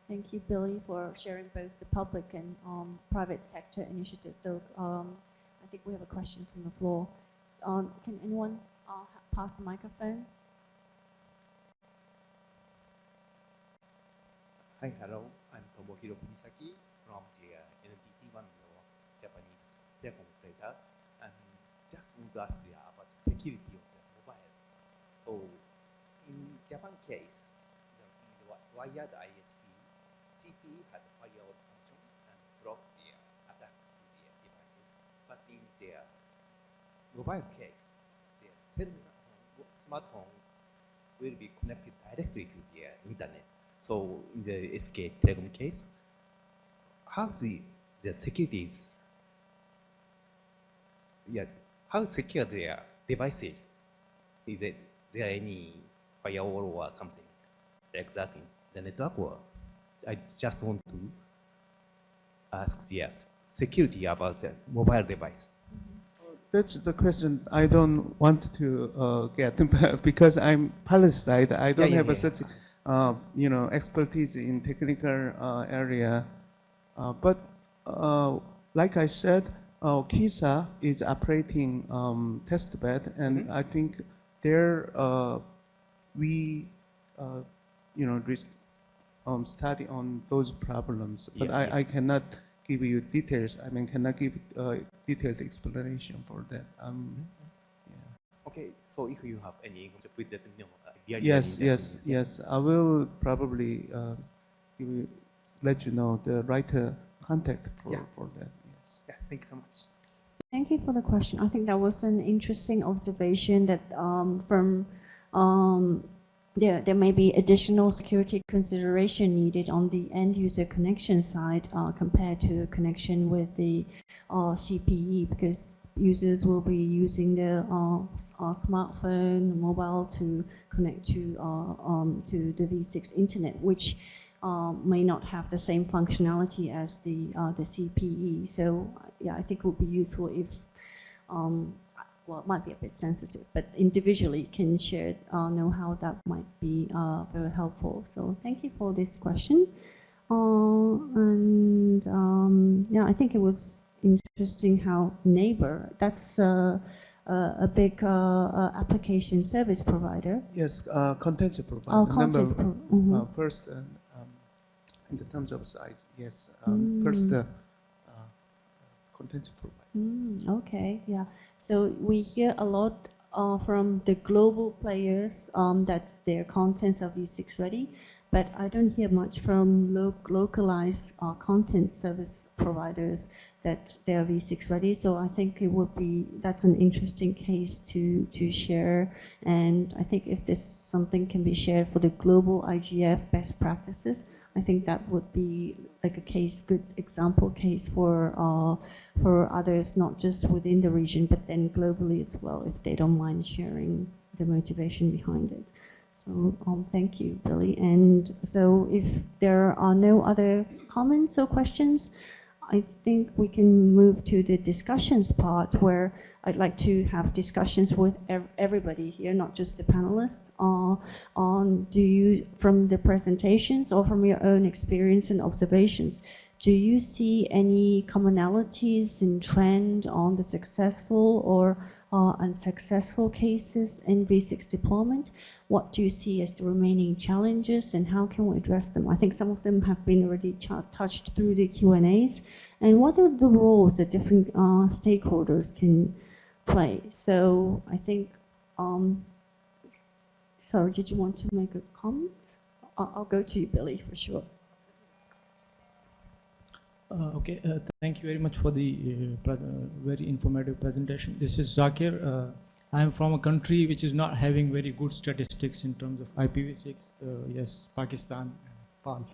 Thank you, Billy, for sharing both the public and private sector initiatives. So I think we have a question from the floor. Can anyone pass the microphone? Hi, hello. I'm Tomohiro Funisaki from the NTT1 Japanese telecom operator, and just want to ask about the security of the mobile. So, in Japan case, the wired ISP, CPE has a firewall function and block the attack to the devices. But in the mobile case, the smartphone will be connected directly to the internet. So in the SK Telecom case, how the security is, how secure their devices? Is there any firewall or something like that in the network? Or I just want to ask the security about the mobile device. That's the question I don't want to get because I'm policy side. I don't have such expertise in technical area. But like I said, KISA is operating testbed, and I think there we study on those problems. But I cannot give you details. I mean, cannot give detailed explanation for that. Okay, so if you have any, please let me know. Yes. I will probably let you know the right contact for that. Yes. Yeah, thank you so much. Thank you for the question. I think that was an interesting observation that there may be additional security consideration needed on the end user connection side compared to connection with the CPE, because users will be using their smartphone, mobile to connect to the V6 internet, which may not have the same functionality as the CPE. So yeah, I think it would be useful if well, it might be a bit sensitive, but individually can share know-how that might be very helpful. So thank you for this question. Yeah, I think it was interesting how Neighbor, that's a big application service provider. Yes, content provider. Oh, content first, in the terms of size, yes. First, content provider. Okay, yeah. So we hear a lot from the global players that their contents are V6 ready, but I don't hear much from localized content service providers that they are V6 ready. So I think it would be, that's an interesting case to share. And I think if this something can be shared for the global IGF best practices, I think that would be like a case, good example case for others, not just within the region, but then globally as well, if they don't mind sharing the motivation behind it. So thank you, Billy. And so if there are no other comments or questions, I think we can move to the discussions part, where I'd like to have discussions with everybody here, not just the panelists, on from the presentations or from your own experience and observations, do you see any commonalities in trend on the successful or unsuccessful cases in V6 deployment? What do you see as the remaining challenges, and how can we address them? I think some of them have been already touched through the Q&As. And what are the roles that different stakeholders can play? So I think, sorry, did you want to make a comment? I'll go to you, Billy, for sure. Okay, thank you very much for the very informative presentation. This is Zakir. I am from a country which is not having very good statistics in terms of IPv6. Yes, Pakistan, PAL.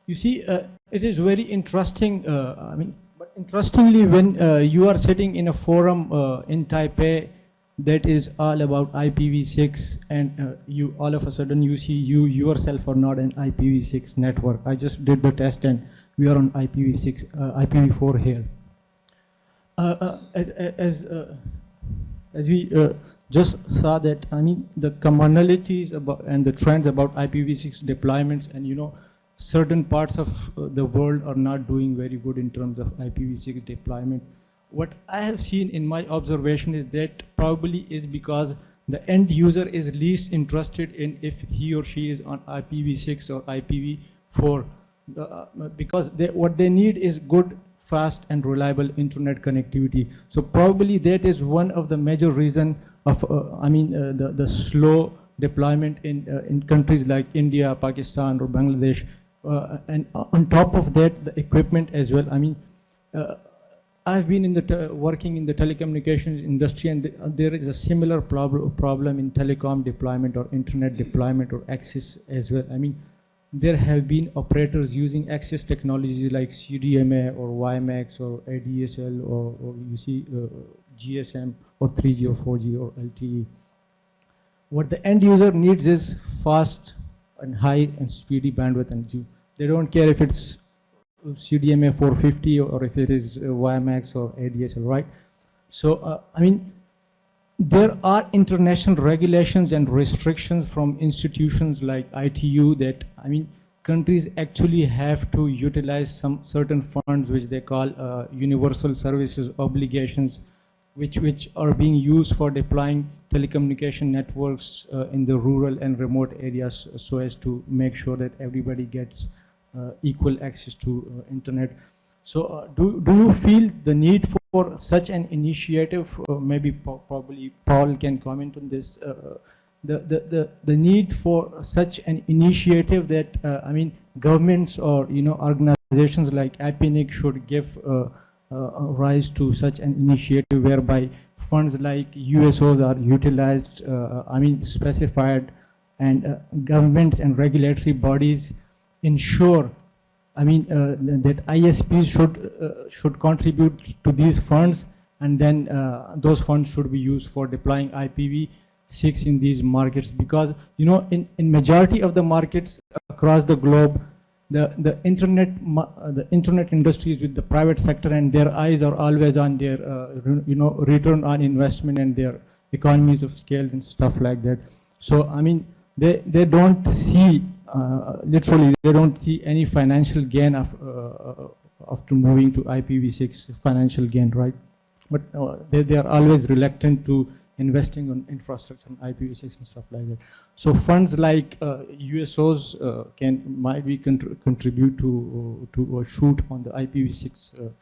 You see, it is very interesting. But interestingly, when you are sitting in a forum in Taipei that is all about IPv6, and you all of a sudden you see you yourself are not an IPv6 network. I just did the test and we are on IPv6, IPv4 here. As we just saw that, I mean, the commonalities about and the trends about IPv6 deployments, and certain parts of the world are not doing very good in terms of IPv6 deployment. What I have seen in my observation is that probably is because the end user is least interested in if he or she is on IPv6 or IPv4, because what they need is good, fast and reliable internet connectivity. So probably that is one of the major reason of the slow deployment in countries like India, Pakistan or Bangladesh, and on top of that the equipment as well. I mean, I've been in working in the telecommunications industry, and there is a similar problem in telecom deployment or internet deployment or access as well. I mean, there have been operators using access technologies like CDMA or WiMAX or ADSL or you see GSM or 3G or 4G or LTE. What the end user needs is fast and high and speedy bandwidth, and they don't care if it's CDMA 450 or if it is WiMAX or ADSL, right? So I mean, there are international regulations and restrictions from institutions like ITU that, I mean, countries actually have to utilize some certain funds which they call universal services obligations, which are being used for deploying telecommunication networks in the rural and remote areas, so as to make sure that everybody gets equal access to internet. So do you feel the need for such an initiative? Maybe probably Paul can comment on this. The need for such an initiative that I mean, governments or organizations like APrIGF should give rise to such an initiative whereby funds like USOs are utilized, I mean, specified, and governments and regulatory bodies ensure, I mean, that ISPs should contribute to these funds, and then those funds should be used for deploying IPv6 in these markets, because in majority of the markets across the globe, the internet industries with the private sector, and their eyes are always on their return on investment and their economies of scale and stuff like that. So I mean, they don't see literally they don't see any financial gain after moving to IPv6 financial gain, right? But they are always reluctant to investing on infrastructure on IPv6 and stuff like that. So funds like USOs might be contribute to shoot on the IPv6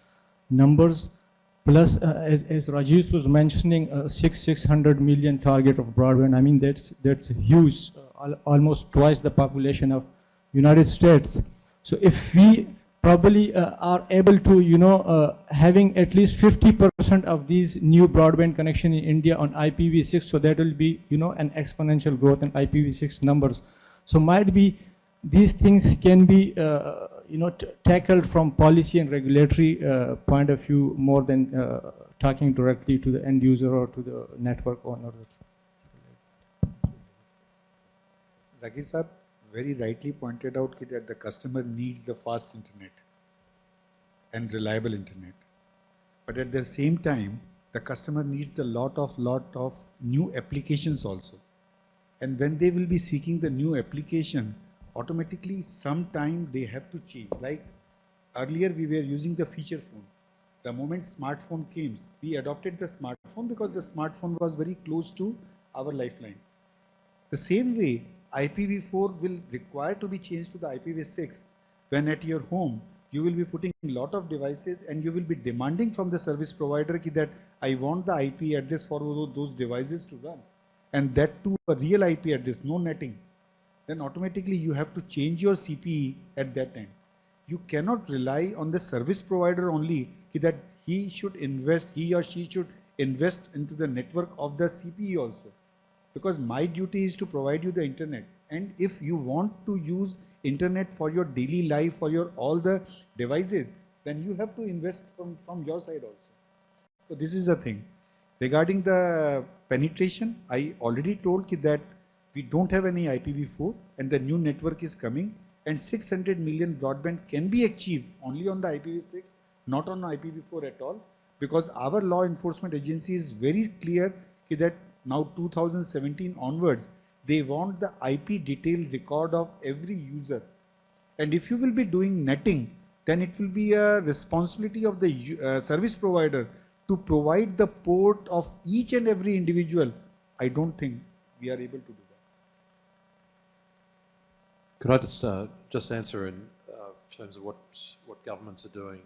numbers, Plus, as Rajesh was mentioning, 600 million target of broadband. I mean, that's huge, almost twice the population of United States. So if we probably are able to, having at least 50% of these new broadband connection in India on IPv6, so that will be, an exponential growth in IPv6 numbers. So might be these things can be, tackled from policy and regulatory point of view more than talking directly to the end user or to the network owner. Zakir Saab very rightly pointed out that the customer needs the fast internet and reliable internet. But at the same time, the customer needs a lot of new applications also. And when they will be seeking the new application, automatically sometime they have to change. Like earlier we were using the feature phone. The moment smartphone came, we adopted the smartphone because the smartphone was very close to our lifeline. The same way, IPv4 will require to be changed to the IPv6 when at your home you will be putting a lot of devices and you will be demanding from the service provider that I want the IP address for those devices to run, and that to a real IP address, no netting. Then automatically you have to change your CPE at that time. You cannot rely on the service provider only that he or she should invest into the network of the CPE also. Because my duty is to provide you the internet. And if you want to use internet for your daily life, for your all the devices, then you have to invest from your side also. So this is the thing. Regarding the penetration, I already told that we don't have any IPv4 and the new network is coming, and 600 million broadband can be achieved only on the IPv6, not on IPv4 at all, because our law enforcement agency is very clear that now 2017 onwards, they want the IP detailed record of every user. And if you will be doing netting, then it will be a responsibility of the service provider to provide the port of each and every individual. I don't think we are able to do that. Could I just answer in terms of what governments are doing?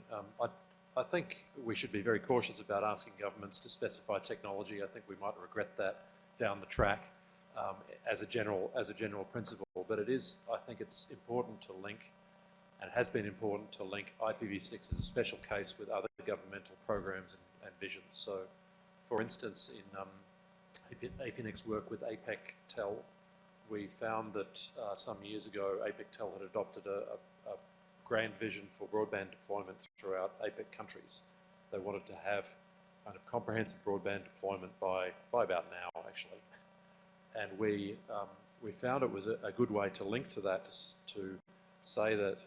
I think we should be very cautious about asking governments to specify technology. I think we might regret that down the track as a general principle. But I think it's important to link, and has been important to link IPv6 as a special case with other governmental programs and visions. So, for instance, in APrIGF's work with APEC-Tel, we found that some years ago, APEC-Tel had adopted a grand vision for broadband deployment throughout APEC countries. They wanted to have kind of comprehensive broadband deployment by about now, actually. And we found it was a good way to link to that, to say that,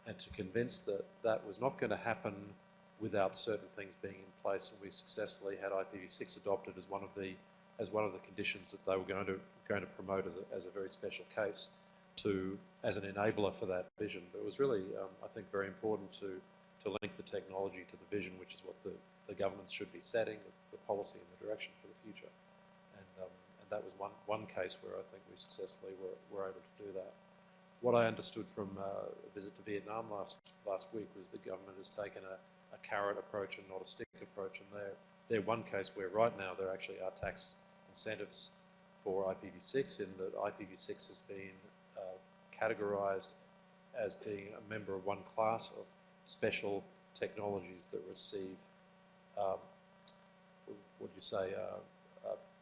and to convince that that was not going to happen without certain things being in place. And we successfully had IPv6 adopted as one of the conditions that they were going to promote as a very special case, as an enabler for that vision. But it was really, I think, very important to link the technology to the vision, which is what the governments should be setting, the policy and the direction for the future. And that was one case where I think we successfully were able to do that. What I understood from a visit to Vietnam last week was the government has taken a carrot approach and not a stick approach, and they're one case where right now there actually are tax incentives for IPv6, in that IPv6 has been categorized as being a member of one class of special technologies that receive,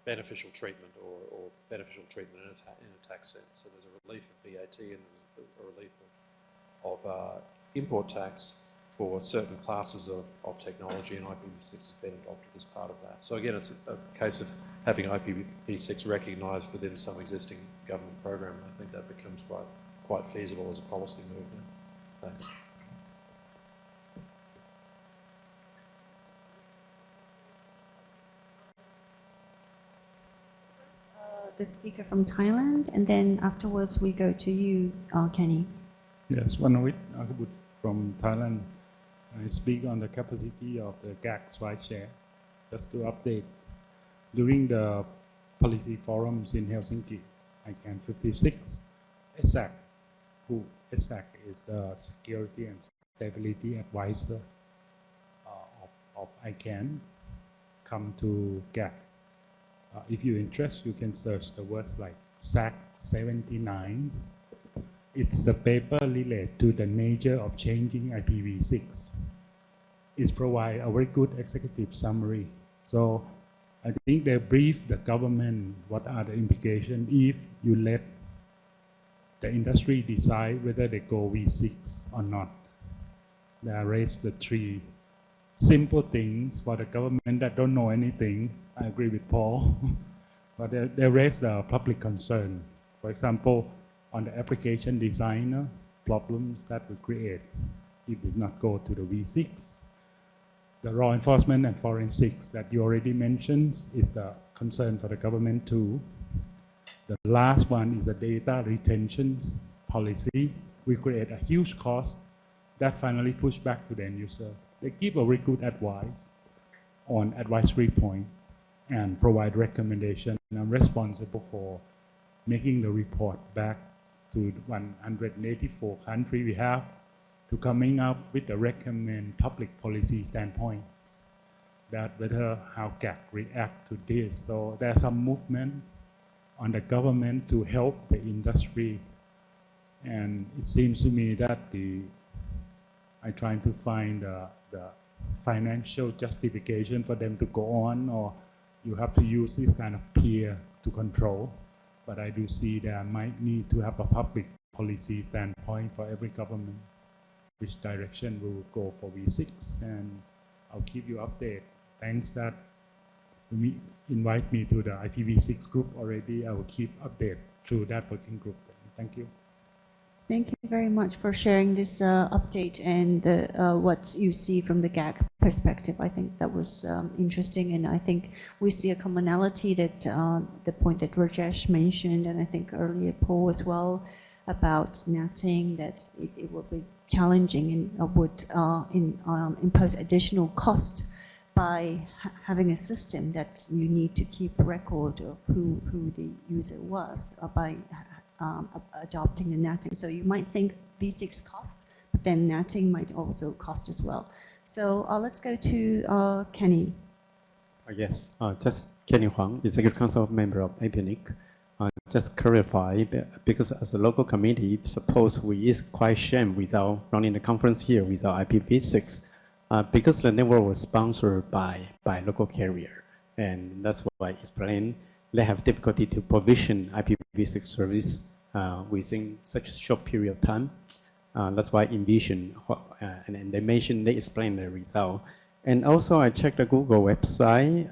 beneficial treatment or beneficial treatment in a tax sense. So there's a relief of VAT and a relief of import tax for certain classes of technology, and IPv6 has been adopted as part of that. So again, it's a case of having IPv6 recognised within some existing government program. I think that becomes quite feasible as a policy move then. Thanks. The speaker from Thailand, and then afterwards we go to you, Kenny. Yes, Vanawit Akabut from Thailand. I speak on the capacity of the GACS rideshare. Just to update, during the policy forums in Helsinki, ICANN 56, ESAC, ESAC is the security and stability advisor of of ICANN come to GAC. If you're interested, you can search the words like SAC 79. It's the paper related to the nature of changing IPv6. It provides a very good executive summary. So I think they brief the government what are the implications if you let the industry decide whether they go V6 or not. They raise the three simple things for the government that don't know anything. I agree with Paul. But they raise the public concern. For example, on the application designer, problems that we create if we not go to the V6. The law enforcement and forensics that you already mentioned is the concern for the government too. The last one is the data retention policy. We create a huge cost that finally push back to the end user. They give a very good advice on advisory points and provide recommendation. I'm responsible for making the report back to 184 countries we have to coming up with the recommend public policy standpoints that whether how GAC react to this. So there's some movement on the government to help the industry, and it seems to me that I'm trying to find the financial justification for them to go on, or you have to use this kind of peer to control. But I do see that I might need to have a public policy standpoint for every government, which direction will go for V6, and I'll keep you updated. Thanks that you invite me to the IPv6 group already. I will keep update through that working group. Thank you. Thank you very much for sharing this update and what you see from the GAC perspective. I think that was interesting, and I think we see a commonality that the point that Rajesh mentioned, and I think earlier Paul as well, about netting, that it will be challenging and would impose additional cost by having a system that you need to keep record of who the user was by adopting the netting. So you might think V6 costs, but then netting might also cost as well. So let's go to Kenny. Yes, just Kenny Huang, Executive Council member of APrIGF. Just clarify, because as a local committee, suppose we is quite shame without running the conference here without IPv6, because the network was sponsored by local carrier, and that's why I explained they have difficulty to provision IPv6 service within such a short period of time. That's why Envision, and they mentioned, they explained the result. And also I checked the Google website,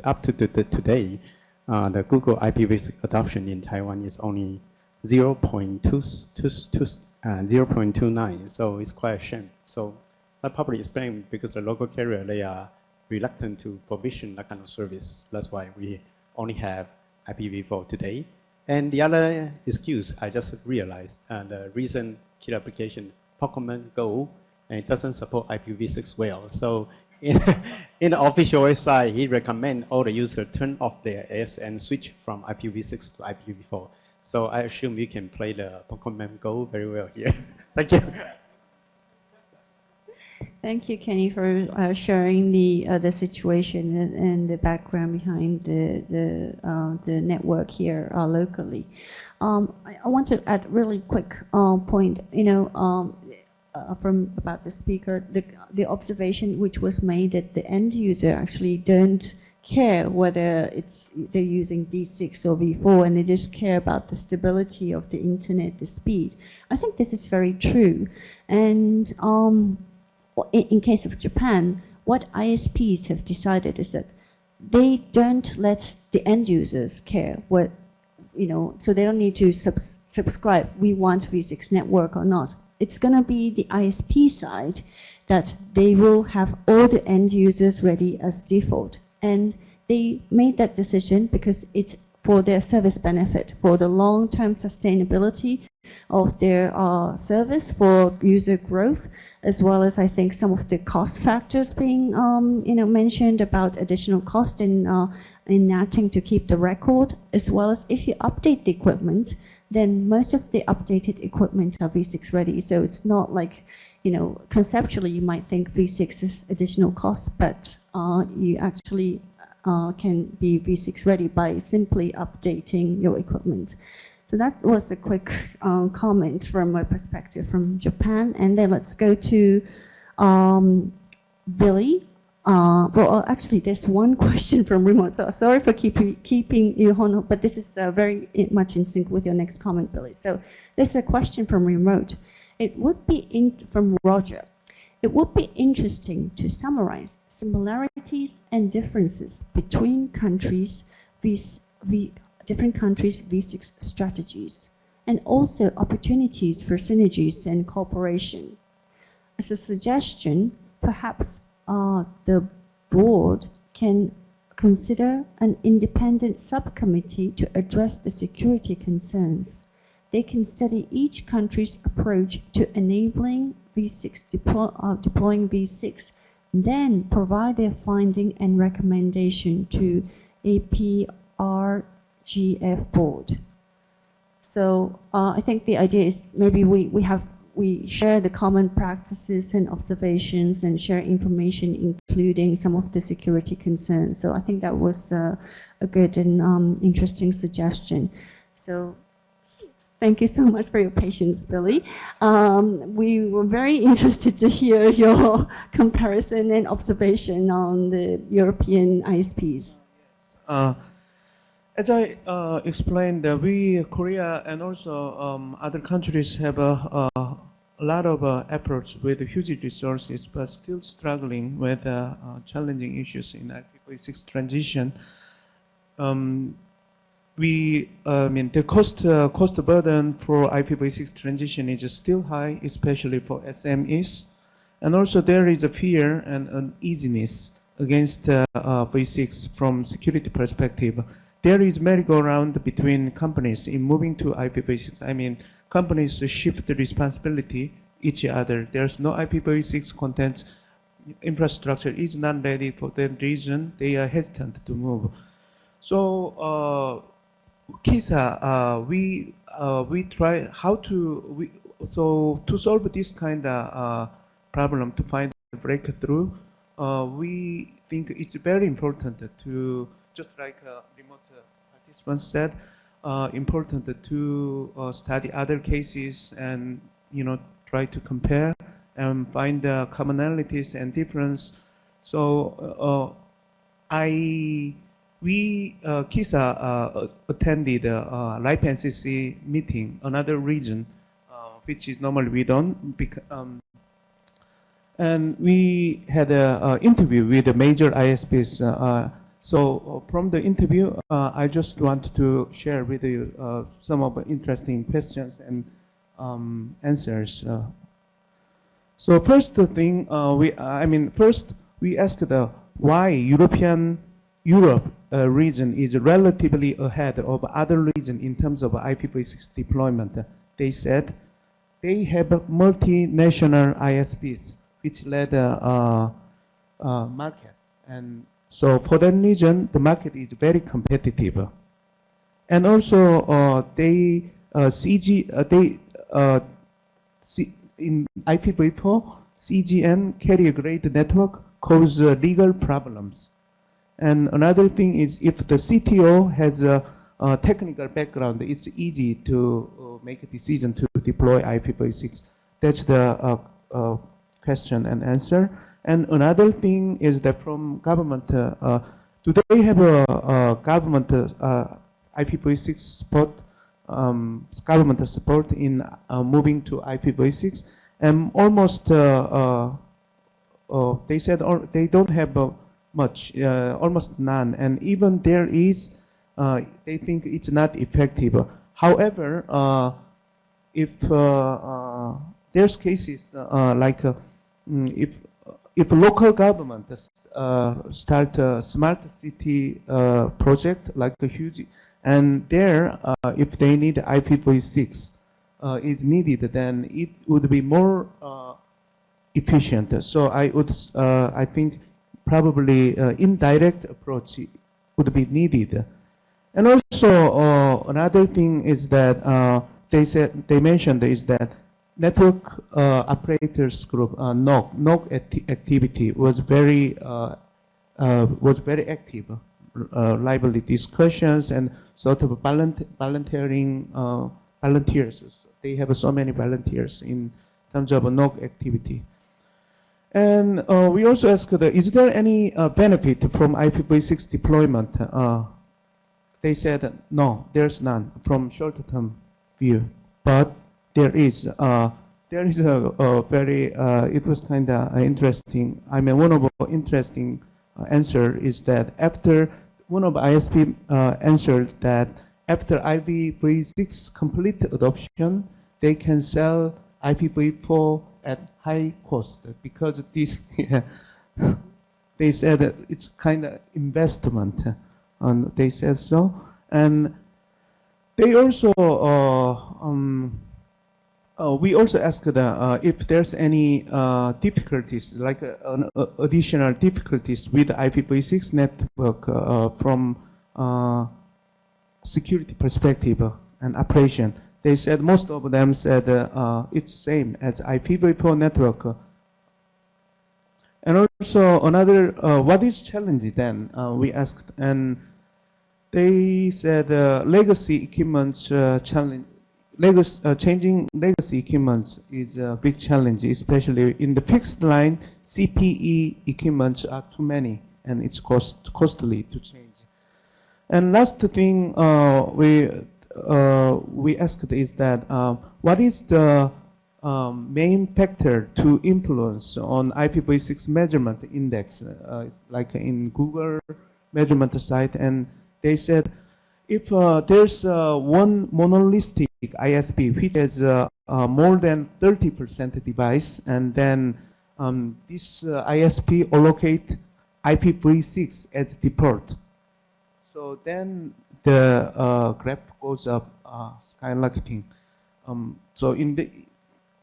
up to today, the Google IPv6 adoption in Taiwan is only 0.29, so it's quite a shame. So that probably explains because the local carrier, they are reluctant to provision that kind of service. That's why we only have IPv4 today. And the other excuse, I just realized, the recent key application, Pokemon Go, and it doesn't support IPv6 well. So in the official website, he recommends all the users turn off their AS and switch from IPv6 to IPv4. So I assume you can play the Pokemon Go very well here. Thank you. Thank you, Kenny, for sharing the situation and the background behind the network here locally. I want to add really quick point. From about the speaker, the observation which was made that the end user actually don't care whether they're using V6 or V4, and they just care about the stability of the internet, the speed. I think this is very true, and in case of Japan, what ISPs have decided is that they don't let the end users care what, so they don't need to subscribe, we want V6 network or not. It's going to be the ISP side that they will have all the end users ready as default. And they made that decision because it's for their service benefit, for the long-term sustainability of their service, for user growth, as well as I think some of the cost factors being mentioned about additional cost in netting to keep the record, as well as if you update the equipment, then most of the updated equipment are V6 ready. So it's not like, conceptually you might think V6 is additional cost, but you actually can be V6 ready by simply updating your equipment. So that was a quick comment from my perspective from Japan. And then let's go to Billy. Well, actually, there's one question from remote. So sorry for keeping you on, but this is very much in sync with your next comment, Billy. So there's a question from remote. It would be from Roger. It would be interesting to summarize similarities and differences between countries, different countries' V6 strategies, and also opportunities for synergies and cooperation. As a suggestion, perhaps the board can consider an independent subcommittee to address the security concerns. They can study each country's approach to enabling V6, deploying V6, then provide their finding and recommendation to APrIGF board. So I think the idea is maybe we share the common practices and observations and share information, including some of the security concerns. So I think that was a good and interesting suggestion. So thank you so much for your patience, Billy. We were very interested to hear your comparison and observation on the European ISPs. As I explained, we, Korea, and also other countries have a lot of efforts with huge resources, but still struggling with challenging issues in IPv6 transition. The cost burden for IPv6 transition is still high, especially for SMEs, and also there is a fear and uneasiness against V6 from security perspective. There is merry-go-round between companies in moving to IPv6. I mean, companies shift the responsibility each other. There's no IPv6 content. Infrastructure is not ready for that reason. They are hesitant to move. So, KISA, we try how to to solve this kind of problem, to find a breakthrough. We think it's very important to, just like remote participants said, important to study other cases and try to compare and find the commonalities and difference. So KISA attended LIPE NCC meeting, another region, which is normally we don't. And we had an interview with the major ISPs. So from the interview, I just want to share with you some of the interesting questions and answers. So first thing, first we asked why Europe region is relatively ahead of other regions in terms of IPv6 deployment. They said they have multinational ISPs, which led market, and so for that region, the market is very competitive. And also, in IPv4, CGN, carrier grade network, cause legal problems. And another thing is, if the CTO has a technical background, it's easy to make a decision to deploy IPv6. That's the question and answer. And another thing is that from government, do they have a government IPv6 support, government support in moving to IPv6? And almost, they said they don't have much, almost none. And even there is, they think it's not effective. However, if there's cases like if local government start a smart city project like a huge, and there if they need IPv6 is needed, then it would be more efficient. So I think probably indirect approach would be needed. And also another thing is that they mentioned is that network operators group NOC activity was very active, lively discussions and sort of volunteering volunteers. They have so many volunteers in terms of NOC activity. And we also asked, is there any benefit from IPv6 deployment? They said, no, there's none from short-term view, but there is a very, it was kind of interesting. I mean, one of the interesting answer is that after, one of ISP answered that after IPv6 complete adoption, they can sell IPv4 at high cost because this, they said that it's kind of investment. And they said so, and they also we also asked if there's any difficulties, like additional difficulties with the IPv6 network from security perspective and operation. They said most of them said it's same as IPv4 network. And also another, what is challenge then? We asked, and they said legacy equipment challenge. Changing legacy equipment is a big challenge, especially in the fixed line. CPE equipments are too many, and it's costly to change. And last thing we asked is that what is the main factor to influence on IPv6 measurement index? It's like in Google measurement site, and they said if there's one monolithic ISP which has more than 30% device, and then this ISP allocate IPv6 as default, so then the graph goes up, skyrocketing. So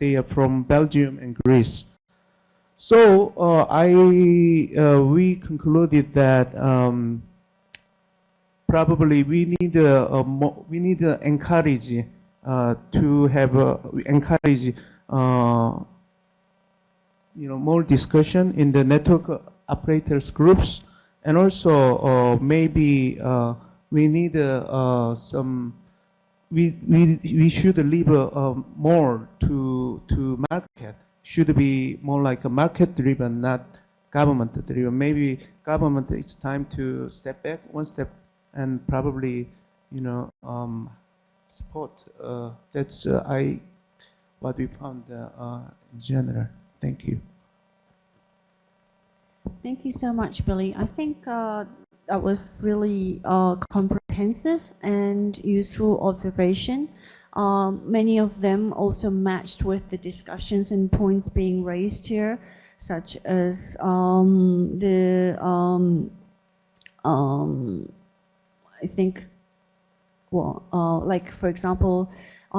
they are from Belgium and Greece. So we concluded that probably we need to encourage to have encourage more discussion in the network operators groups, and also maybe we need some. We should leave more to market. Should be more like a market driven, not government driven. Maybe government, it's time to step back one step and probably support. That's what we found in general. Thank you. Thank you so much, Billy. I think that was really comprehensive and useful observation. Many of them also matched with the discussions and points being raised here, such as I think, well, like for example,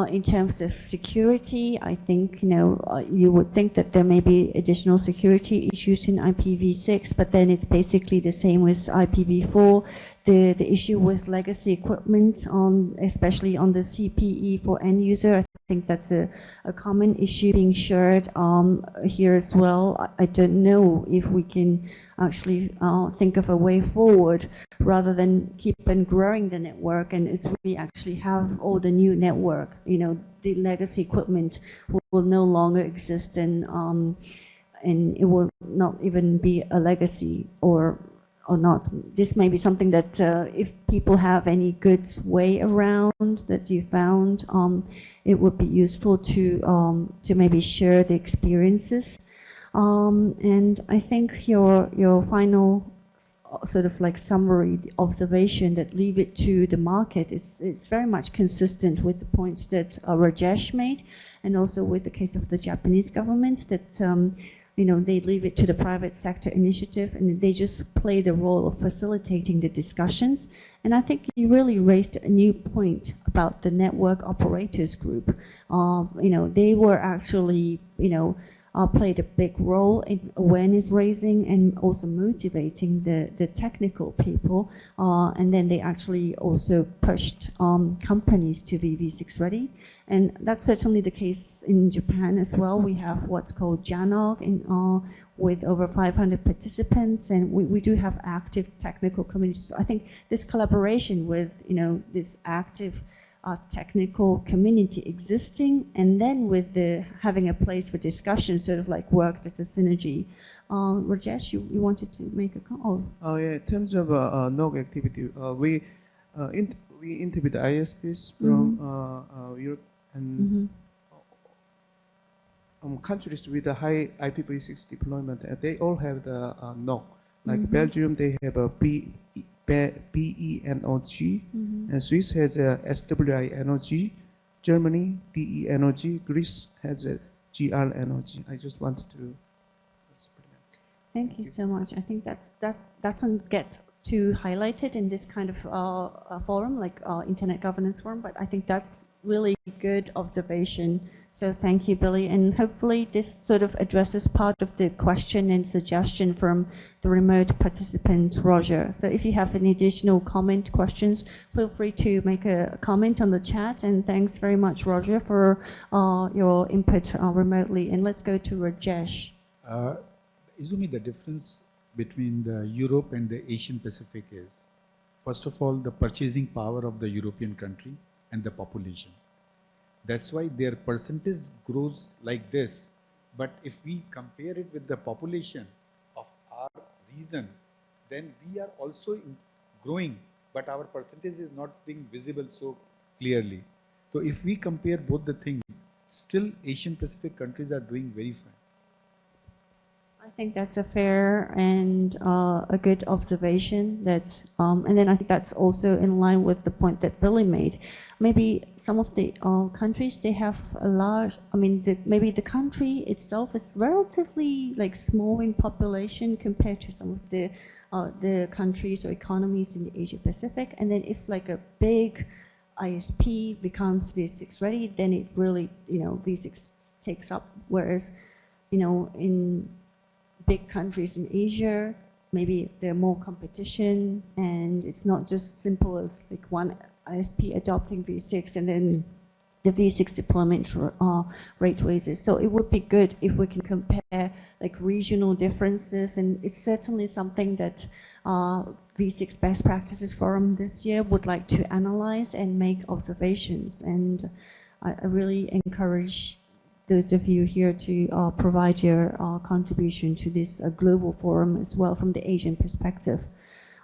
in terms of security, I think you would think that there may be additional security issues in IPv6, but then it's basically the same with IPv4. The issue with legacy equipment, especially on the CPE for end user, I think that's a common issue being shared here as well. I don't know if we can actually think of a way forward rather than keep on growing the network, and as we actually have all the new network, the legacy equipment will no longer exist, and it will not even be a legacy or not. This may be something that if people have any good way around that you found, it would be useful to maybe share the experiences. And I think your final sort of like summary observation that leave it to the market it's very much consistent with the points that Rajesh made, and also with the case of the Japanese government that they leave it to the private sector initiative, and they just play the role of facilitating the discussions. And I think you really raised a new point about the network operators group. They were actually played a big role in awareness raising and also motivating the technical people. And then they actually also pushed companies to be V6 ready. And that's certainly the case in Japan as well. We have what's called JPNIC with over 500 participants, and we do have active technical communities. So I think this collaboration with this active technical community existing, and then with having a place for discussion, sort of like worked as a synergy. Rajesh, you wanted to make a comment? Oh yeah, in terms of NOC activity, we interviewed ISPs from Europe and countries with a high IPv6 deployment. They all have the NOC. Like Belgium, they have a BENOG, and Swiss has a SWINOG, Germany DENOG, Greece has a GRNOG. I just wanted to supplement. Thank you so much. I think that doesn't get too highlighted in this kind of forum, like Internet Governance Forum, but I think that's really good observation. So thank you, Billy, and hopefully this sort of addresses part of the question and suggestion from the remote participant, Roger. So if you have any additional questions, feel free to make a comment on the chat, and thanks very much, Roger, for your input remotely. And let's go to Rajesh. Izumi, the difference between the Europe and the Asian Pacific is, first of all, the purchasing power of the European country and the population. That's why their percentage grows like this. But if we compare it with the population of our region, then we are also growing, but our percentage is not being visible so clearly. So if we compare both the things, still Asian Pacific countries are doing very fine. I think that's a fair and a good observation. That, and then I think that's also in line with the point that Billy made. Maybe some of the countries, they have a large, maybe the country itself is relatively like small in population compared to some of the countries or economies in the Asia Pacific. And then if like a big ISP becomes V6 ready, then it really, V6 takes up. Whereas, in big countries in Asia, maybe there's more competition, and it's not just simple as like one ISP adopting V6 and then the V6 deployment rate raises. So it would be good if we can compare like regional differences, and it's certainly something that V6 Best Practices Forum this year would like to analyze and make observations. And I really encourage those of you here to provide your contribution to this global forum as well from the Asian perspective.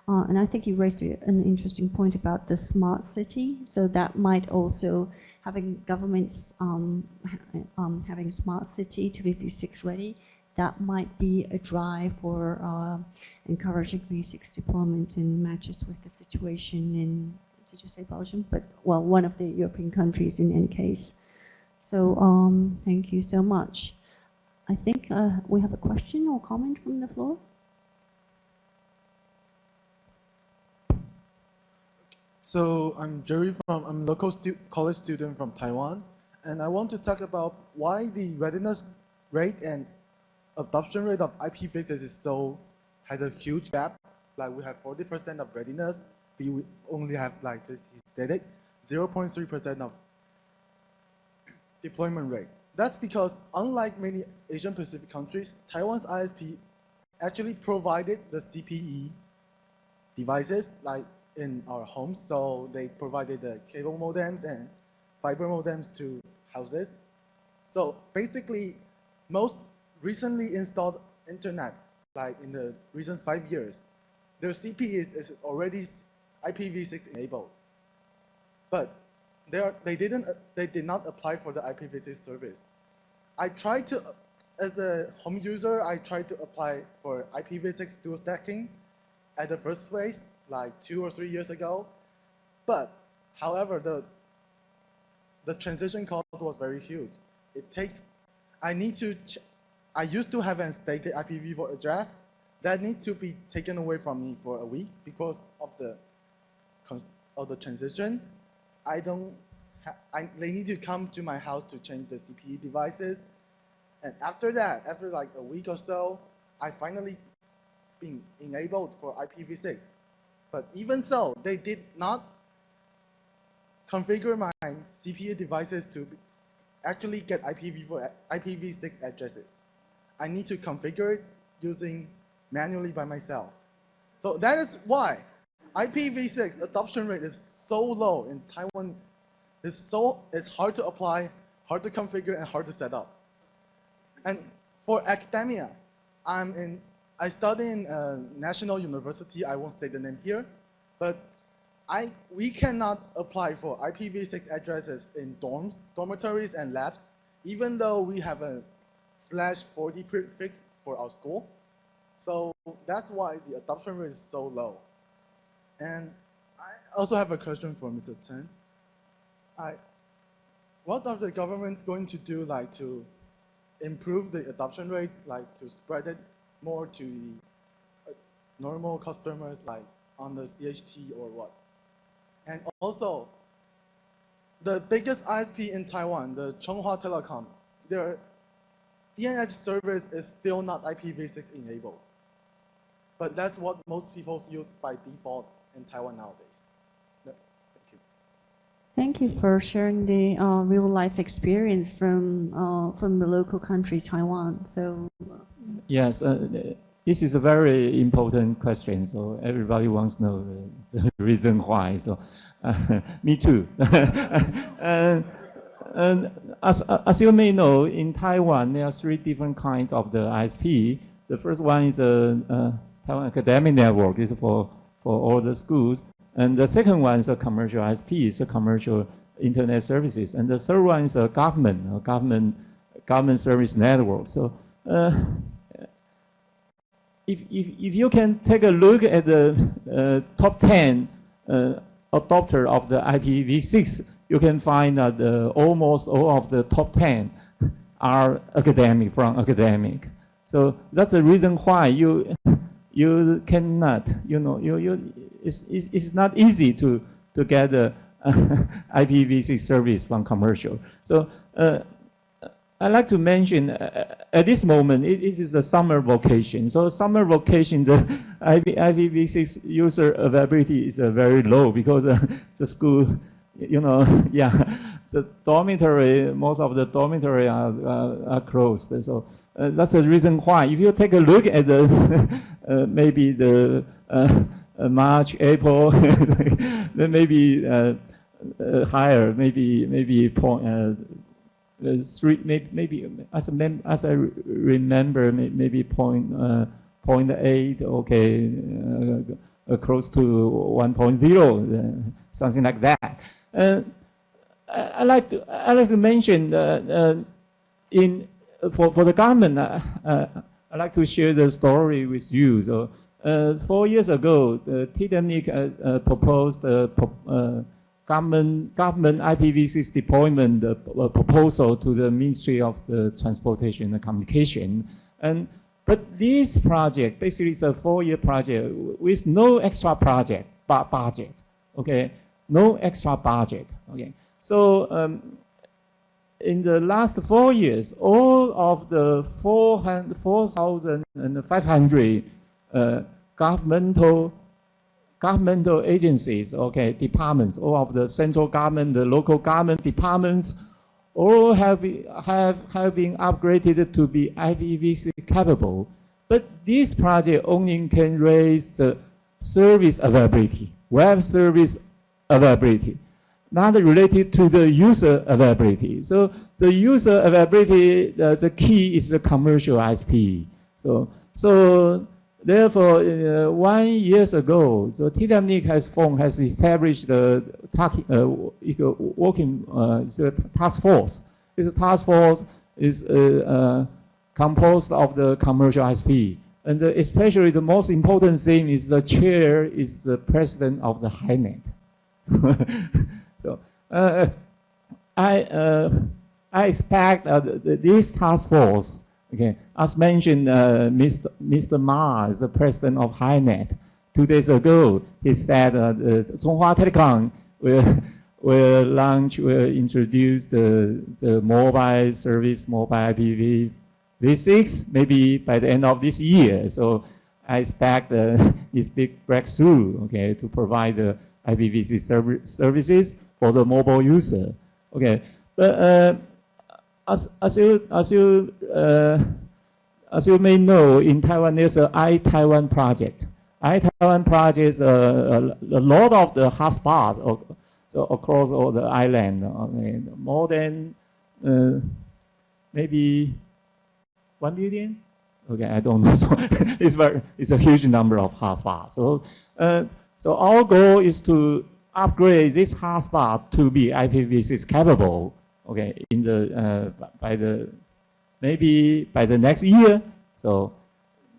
And I think you raised an interesting point about the smart city. So that might also, having governments having smart city to be V6 ready, that might be a drive for encouraging V6 deployment and matches with the situation in, did you say Belgium? But, well, one of the European countries in any case. So thank you so much. I think we have a question or comment from the floor. So I'm Jerry I'm a local college student from Taiwan, and I want to talk about why the readiness rate and adoption rate of IPv6 has a huge gap. Like we have 40% of readiness, we only have, like just static, 0.3% of deployment rate. That's because unlike many Asian Pacific countries, Taiwan's ISP actually provided the CPE devices like in our homes. So they provided the cable modems and fiber modems to houses. So basically, most recently installed internet, like in the recent 5 years, their CPE is already IPv6 enabled. But they did not apply for the IPv6 service. I tried to, as a home user, I tried to apply for IPv6 dual stacking at the first place, like 2 or 3 years ago. But, however, the transition cost was very huge. It takes, I used to have a stated IPv4 address that needs to be taken away from me for a week because of the transition. They need to come to my house to change the CPE devices. And after that, after like a week or so, I finally been enabled for IPv6. But even so, they did not configure my CPU devices to actually get IPv6 addresses. I need to configure it using manually by myself. So that is why IPv6 adoption rate is so low in Taiwan. It's hard to apply, hard to configure, and hard to set up. And for academia, I study in a national university. I won't state the name here, but we cannot apply for IPv6 addresses in dormitories and labs, even though we have a /40 prefix for our school. So that's why the adoption rate is so low. And I also have a question for Mr. Chen. What are the government going to do, like to improve the adoption rate, like to spread it more to the normal customers, like on the CHT or what? And also, the biggest ISP in Taiwan, the Chunghwa Telecom, their DNS service is still not IPv6 enabled. But that's what most people use by default in Taiwan nowadays. Thank you. Thank you for sharing the real-life experience from the local country, Taiwan. So, yes, this is a very important question. So everybody wants to know the reason why. So, me too. And as you may know, in Taiwan there are 3 different kinds of the ISP. The first one is Taiwan Academic Network. Is for all the schools. And the second one is a commercial ISP, it's a commercial internet services. And the third one is a government service network. So if you can take a look at the top 10 adopter of the IPv6, you can find that almost all of the top 10 are from academic. So that's the reason why you cannot, it's not easy to get the IPv6 service from commercial. So I'd like to mention at this moment it is a summer vacation. So summer vacation, the IPv6 user availability is very low because the school, the dormitory, most of the dormitory are closed. So that's the reason why. If you take a look at the maybe the March, April, then maybe higher, maybe point 3, maybe as I remember, maybe point 0.8, okay, close to 1.0, something like that. I like to mention for the government. I like to share the story with you. So 4 years ago, the JPNIC proposed government IPv6 deployment proposal to the Ministry of the Transportation and Communication. But this project basically is a 4-year project with no extra budget. Okay, no extra budget. Okay, so in the last 4 years, all of the 4,500 governmental agencies, okay, departments, all of the central government, the local government departments, all have been upgraded to be IPv6 capable. But this project only can raise the service availability, web service availability, not related to the user availability. So the user availability, the key is the commercial ISP. So therefore, 1 year ago, so JPNIC has established the working task force. This task force is composed of the commercial ISP, and especially the most important thing is the chair is the president of the HiNet. So I expect this task force. Okay, as mentioned, Mr. Ma is the president of HiNet. 2 days ago, he said Chunghwa Telecom will introduce the mobile service, mobile V6 maybe by the end of this year. So I expect this big breakthrough, okay, to provide the IPv6 services for the mobile user. Okay, but as you may know, in Taiwan there's a iTaiwan project. iTaiwan project is a lot of the hotspots across all the island. Okay, more than maybe 1 billion. Okay, I don't know. So it's a huge number of hotspots. So our goal is to upgrade this hotspot to be IPv6 capable. Okay, maybe by the next year. So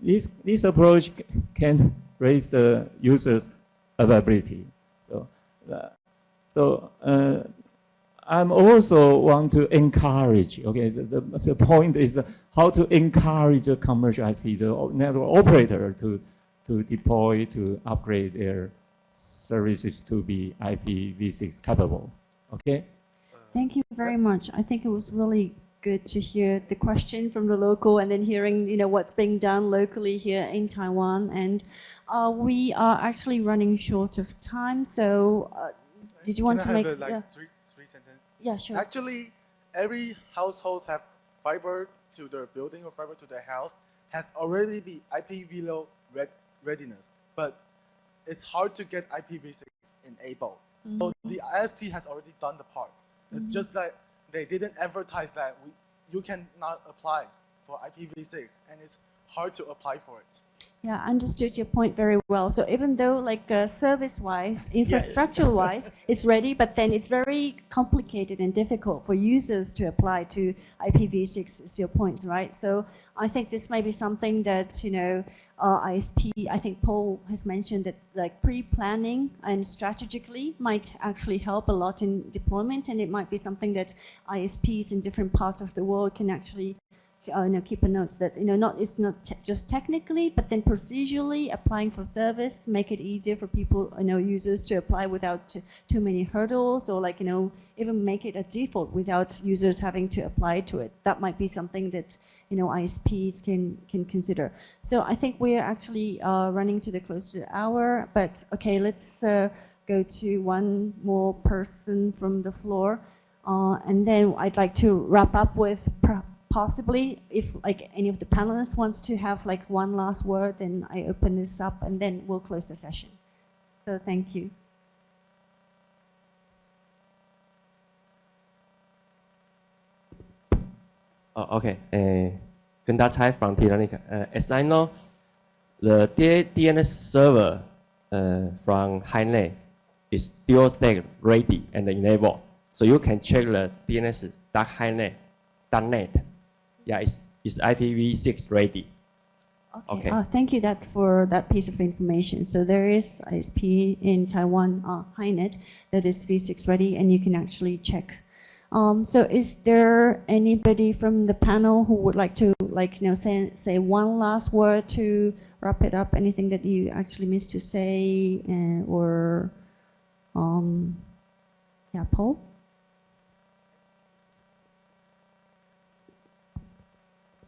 this approach can raise the users' availability. So I'm also want to encourage. Okay, the point is how to encourage the commercial ISP, the network operator, to deploy, to upgrade their services to be IPv6 capable. Okay. Thank you very much. I think it was really good to hear the question from the local and then hearing, you know, what's being done locally here in Taiwan. And we are actually running short of time. So did you want to make three sentences? Yeah, sure. Actually, every household have fiber to their building or fiber to their house has already be IPv6 readiness, but it's hard to get IPv6 enabled. Mm-hmm. So the ISP has already done the part. It's just that they didn't advertise that you cannot apply for IPv6, and it's hard to apply for it. Yeah, I understood your point very well. So even though like service-wise, infrastructure-wise, it's ready, but then it's very complicated and difficult for users to apply to IPv6, is your point, right? So I think this may be something that, you know, ISP, I think Paul has mentioned that like pre-planning and strategically might actually help a lot in deployment, and it might be something that ISPs in different parts of the world can actually keep a note that, you know, it's not just technically, but then procedurally applying for service, make it easier for people, you know, users to apply without too many hurdles, or like, you know, even make it a default without users having to apply to it. That might be something that, you know, ISPs can consider. So I think we're actually running to the close to the hour, but okay, let's go to one more person from the floor, and then I'd like to wrap up with possibly, if like any of the panelists wants to have like one last word, then I open this up and then we'll close the session. So thank you. Okay, Gunda Chai from JPNIC. As I know, the DNS server from HiNet is dual stack ready and enabled. So you can check the DNS.HiNet.net. Yeah, it's IPv6 ready. Okay. Thank you for that piece of information. So there is ISP in Taiwan, HiNet, that is V6 ready, and you can actually check. So is there anybody from the panel who would like to, like, you know, say one last word to wrap it up? Anything that you actually missed to say, or yeah, Paul?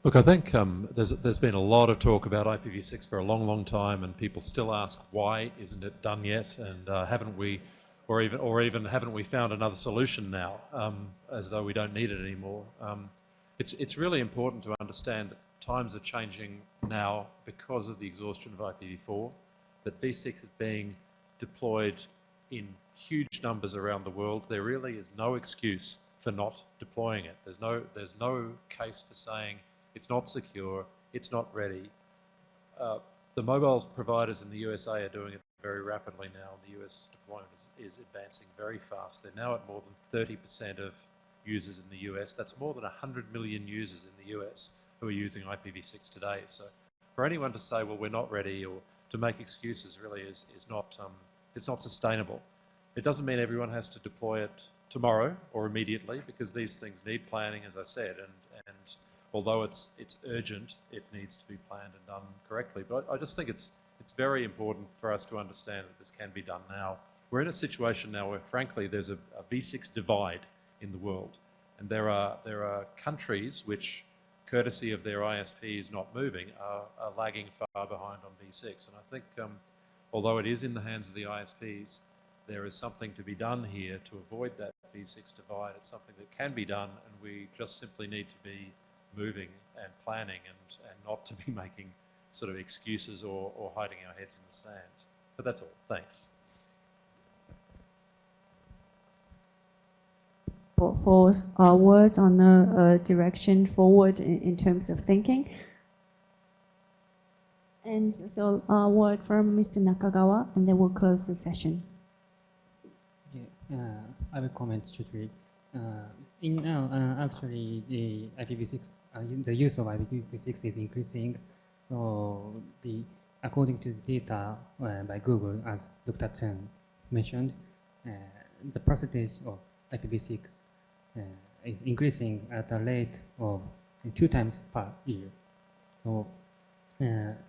Look, I think there's been a lot of talk about IPv6 for a long, long time, and people still ask why isn't it done yet, and haven't we, or even haven't we found another solution now, as though we don't need it anymore. It's really important to understand that times are changing now because of the exhaustion of IPv4, that V6 is being deployed in huge numbers around the world. There really is no excuse for not deploying it. There's no case for saying it's not secure, it's not ready. The mobile providers in the USA are doing it very rapidly now. The US deployment is advancing very fast. They're now at more than 30% of users in the US. That's more than 100 million users in the US who are using IPv6 today. So for anyone to say, well, we're not ready, or to make excuses really is not, it's not sustainable. It doesn't mean everyone has to deploy it tomorrow or immediately, because these things need planning, as I said, and although it's urgent, it needs to be planned and done correctly. But I just think it's very important for us to understand that this can be done now. We're in a situation now where, frankly, there's a V6 divide in the world, and there are countries which courtesy of their ISPs not moving, are lagging far behind on V6. And I think, although it is in the hands of the ISPs, there is something to be done here to avoid that V6 divide. It's something that can be done, and we just simply need to be moving and planning and not to be making sort of excuses or hiding our heads in the sand. But that's all. Thanks. For words on the direction forward in terms of thinking. And so a word from Mr. Nakagawa, and then we'll close the session. Yeah, I will comment shortly. Actually, the IPv6, the use of IPv6 is increasing. So according to the data by Google, as Dr. Chen mentioned, the percentage of IPv6 is increasing at a rate of 2 times per year. So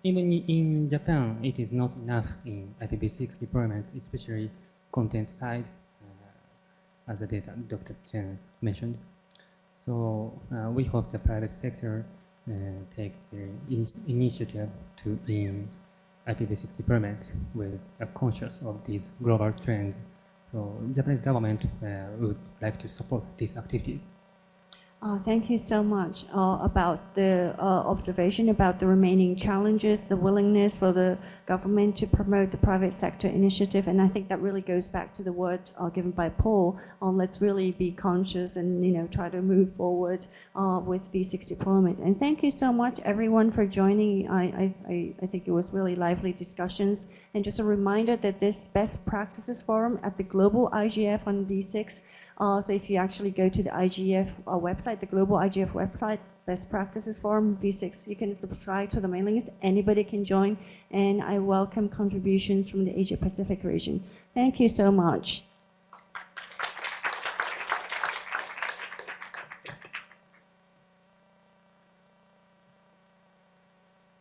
even in Japan, it is not enough in IPv6 deployment, especially content side, as the data Dr. Chen mentioned. So we hope the private sector take the initiative to IPv6 deployment with a conscious of these global trends. So the Japanese government would like to support these activities. Thank you so much about the observation about the remaining challenges, the willingness for the government to promote the private sector initiative, and I think that really goes back to the words given by Paul on let's really be conscious and try to move forward with V6 deployment. And thank you so much everyone for joining. I think it was really lively discussions, and just a reminder that this best practices forum at the global IGF on V6. So if you actually go to the IGF website, the global IGF website, best practices forum V6, you can subscribe to the mailing list. Anybody can join, and I welcome contributions from the Asia Pacific region. Thank you so much.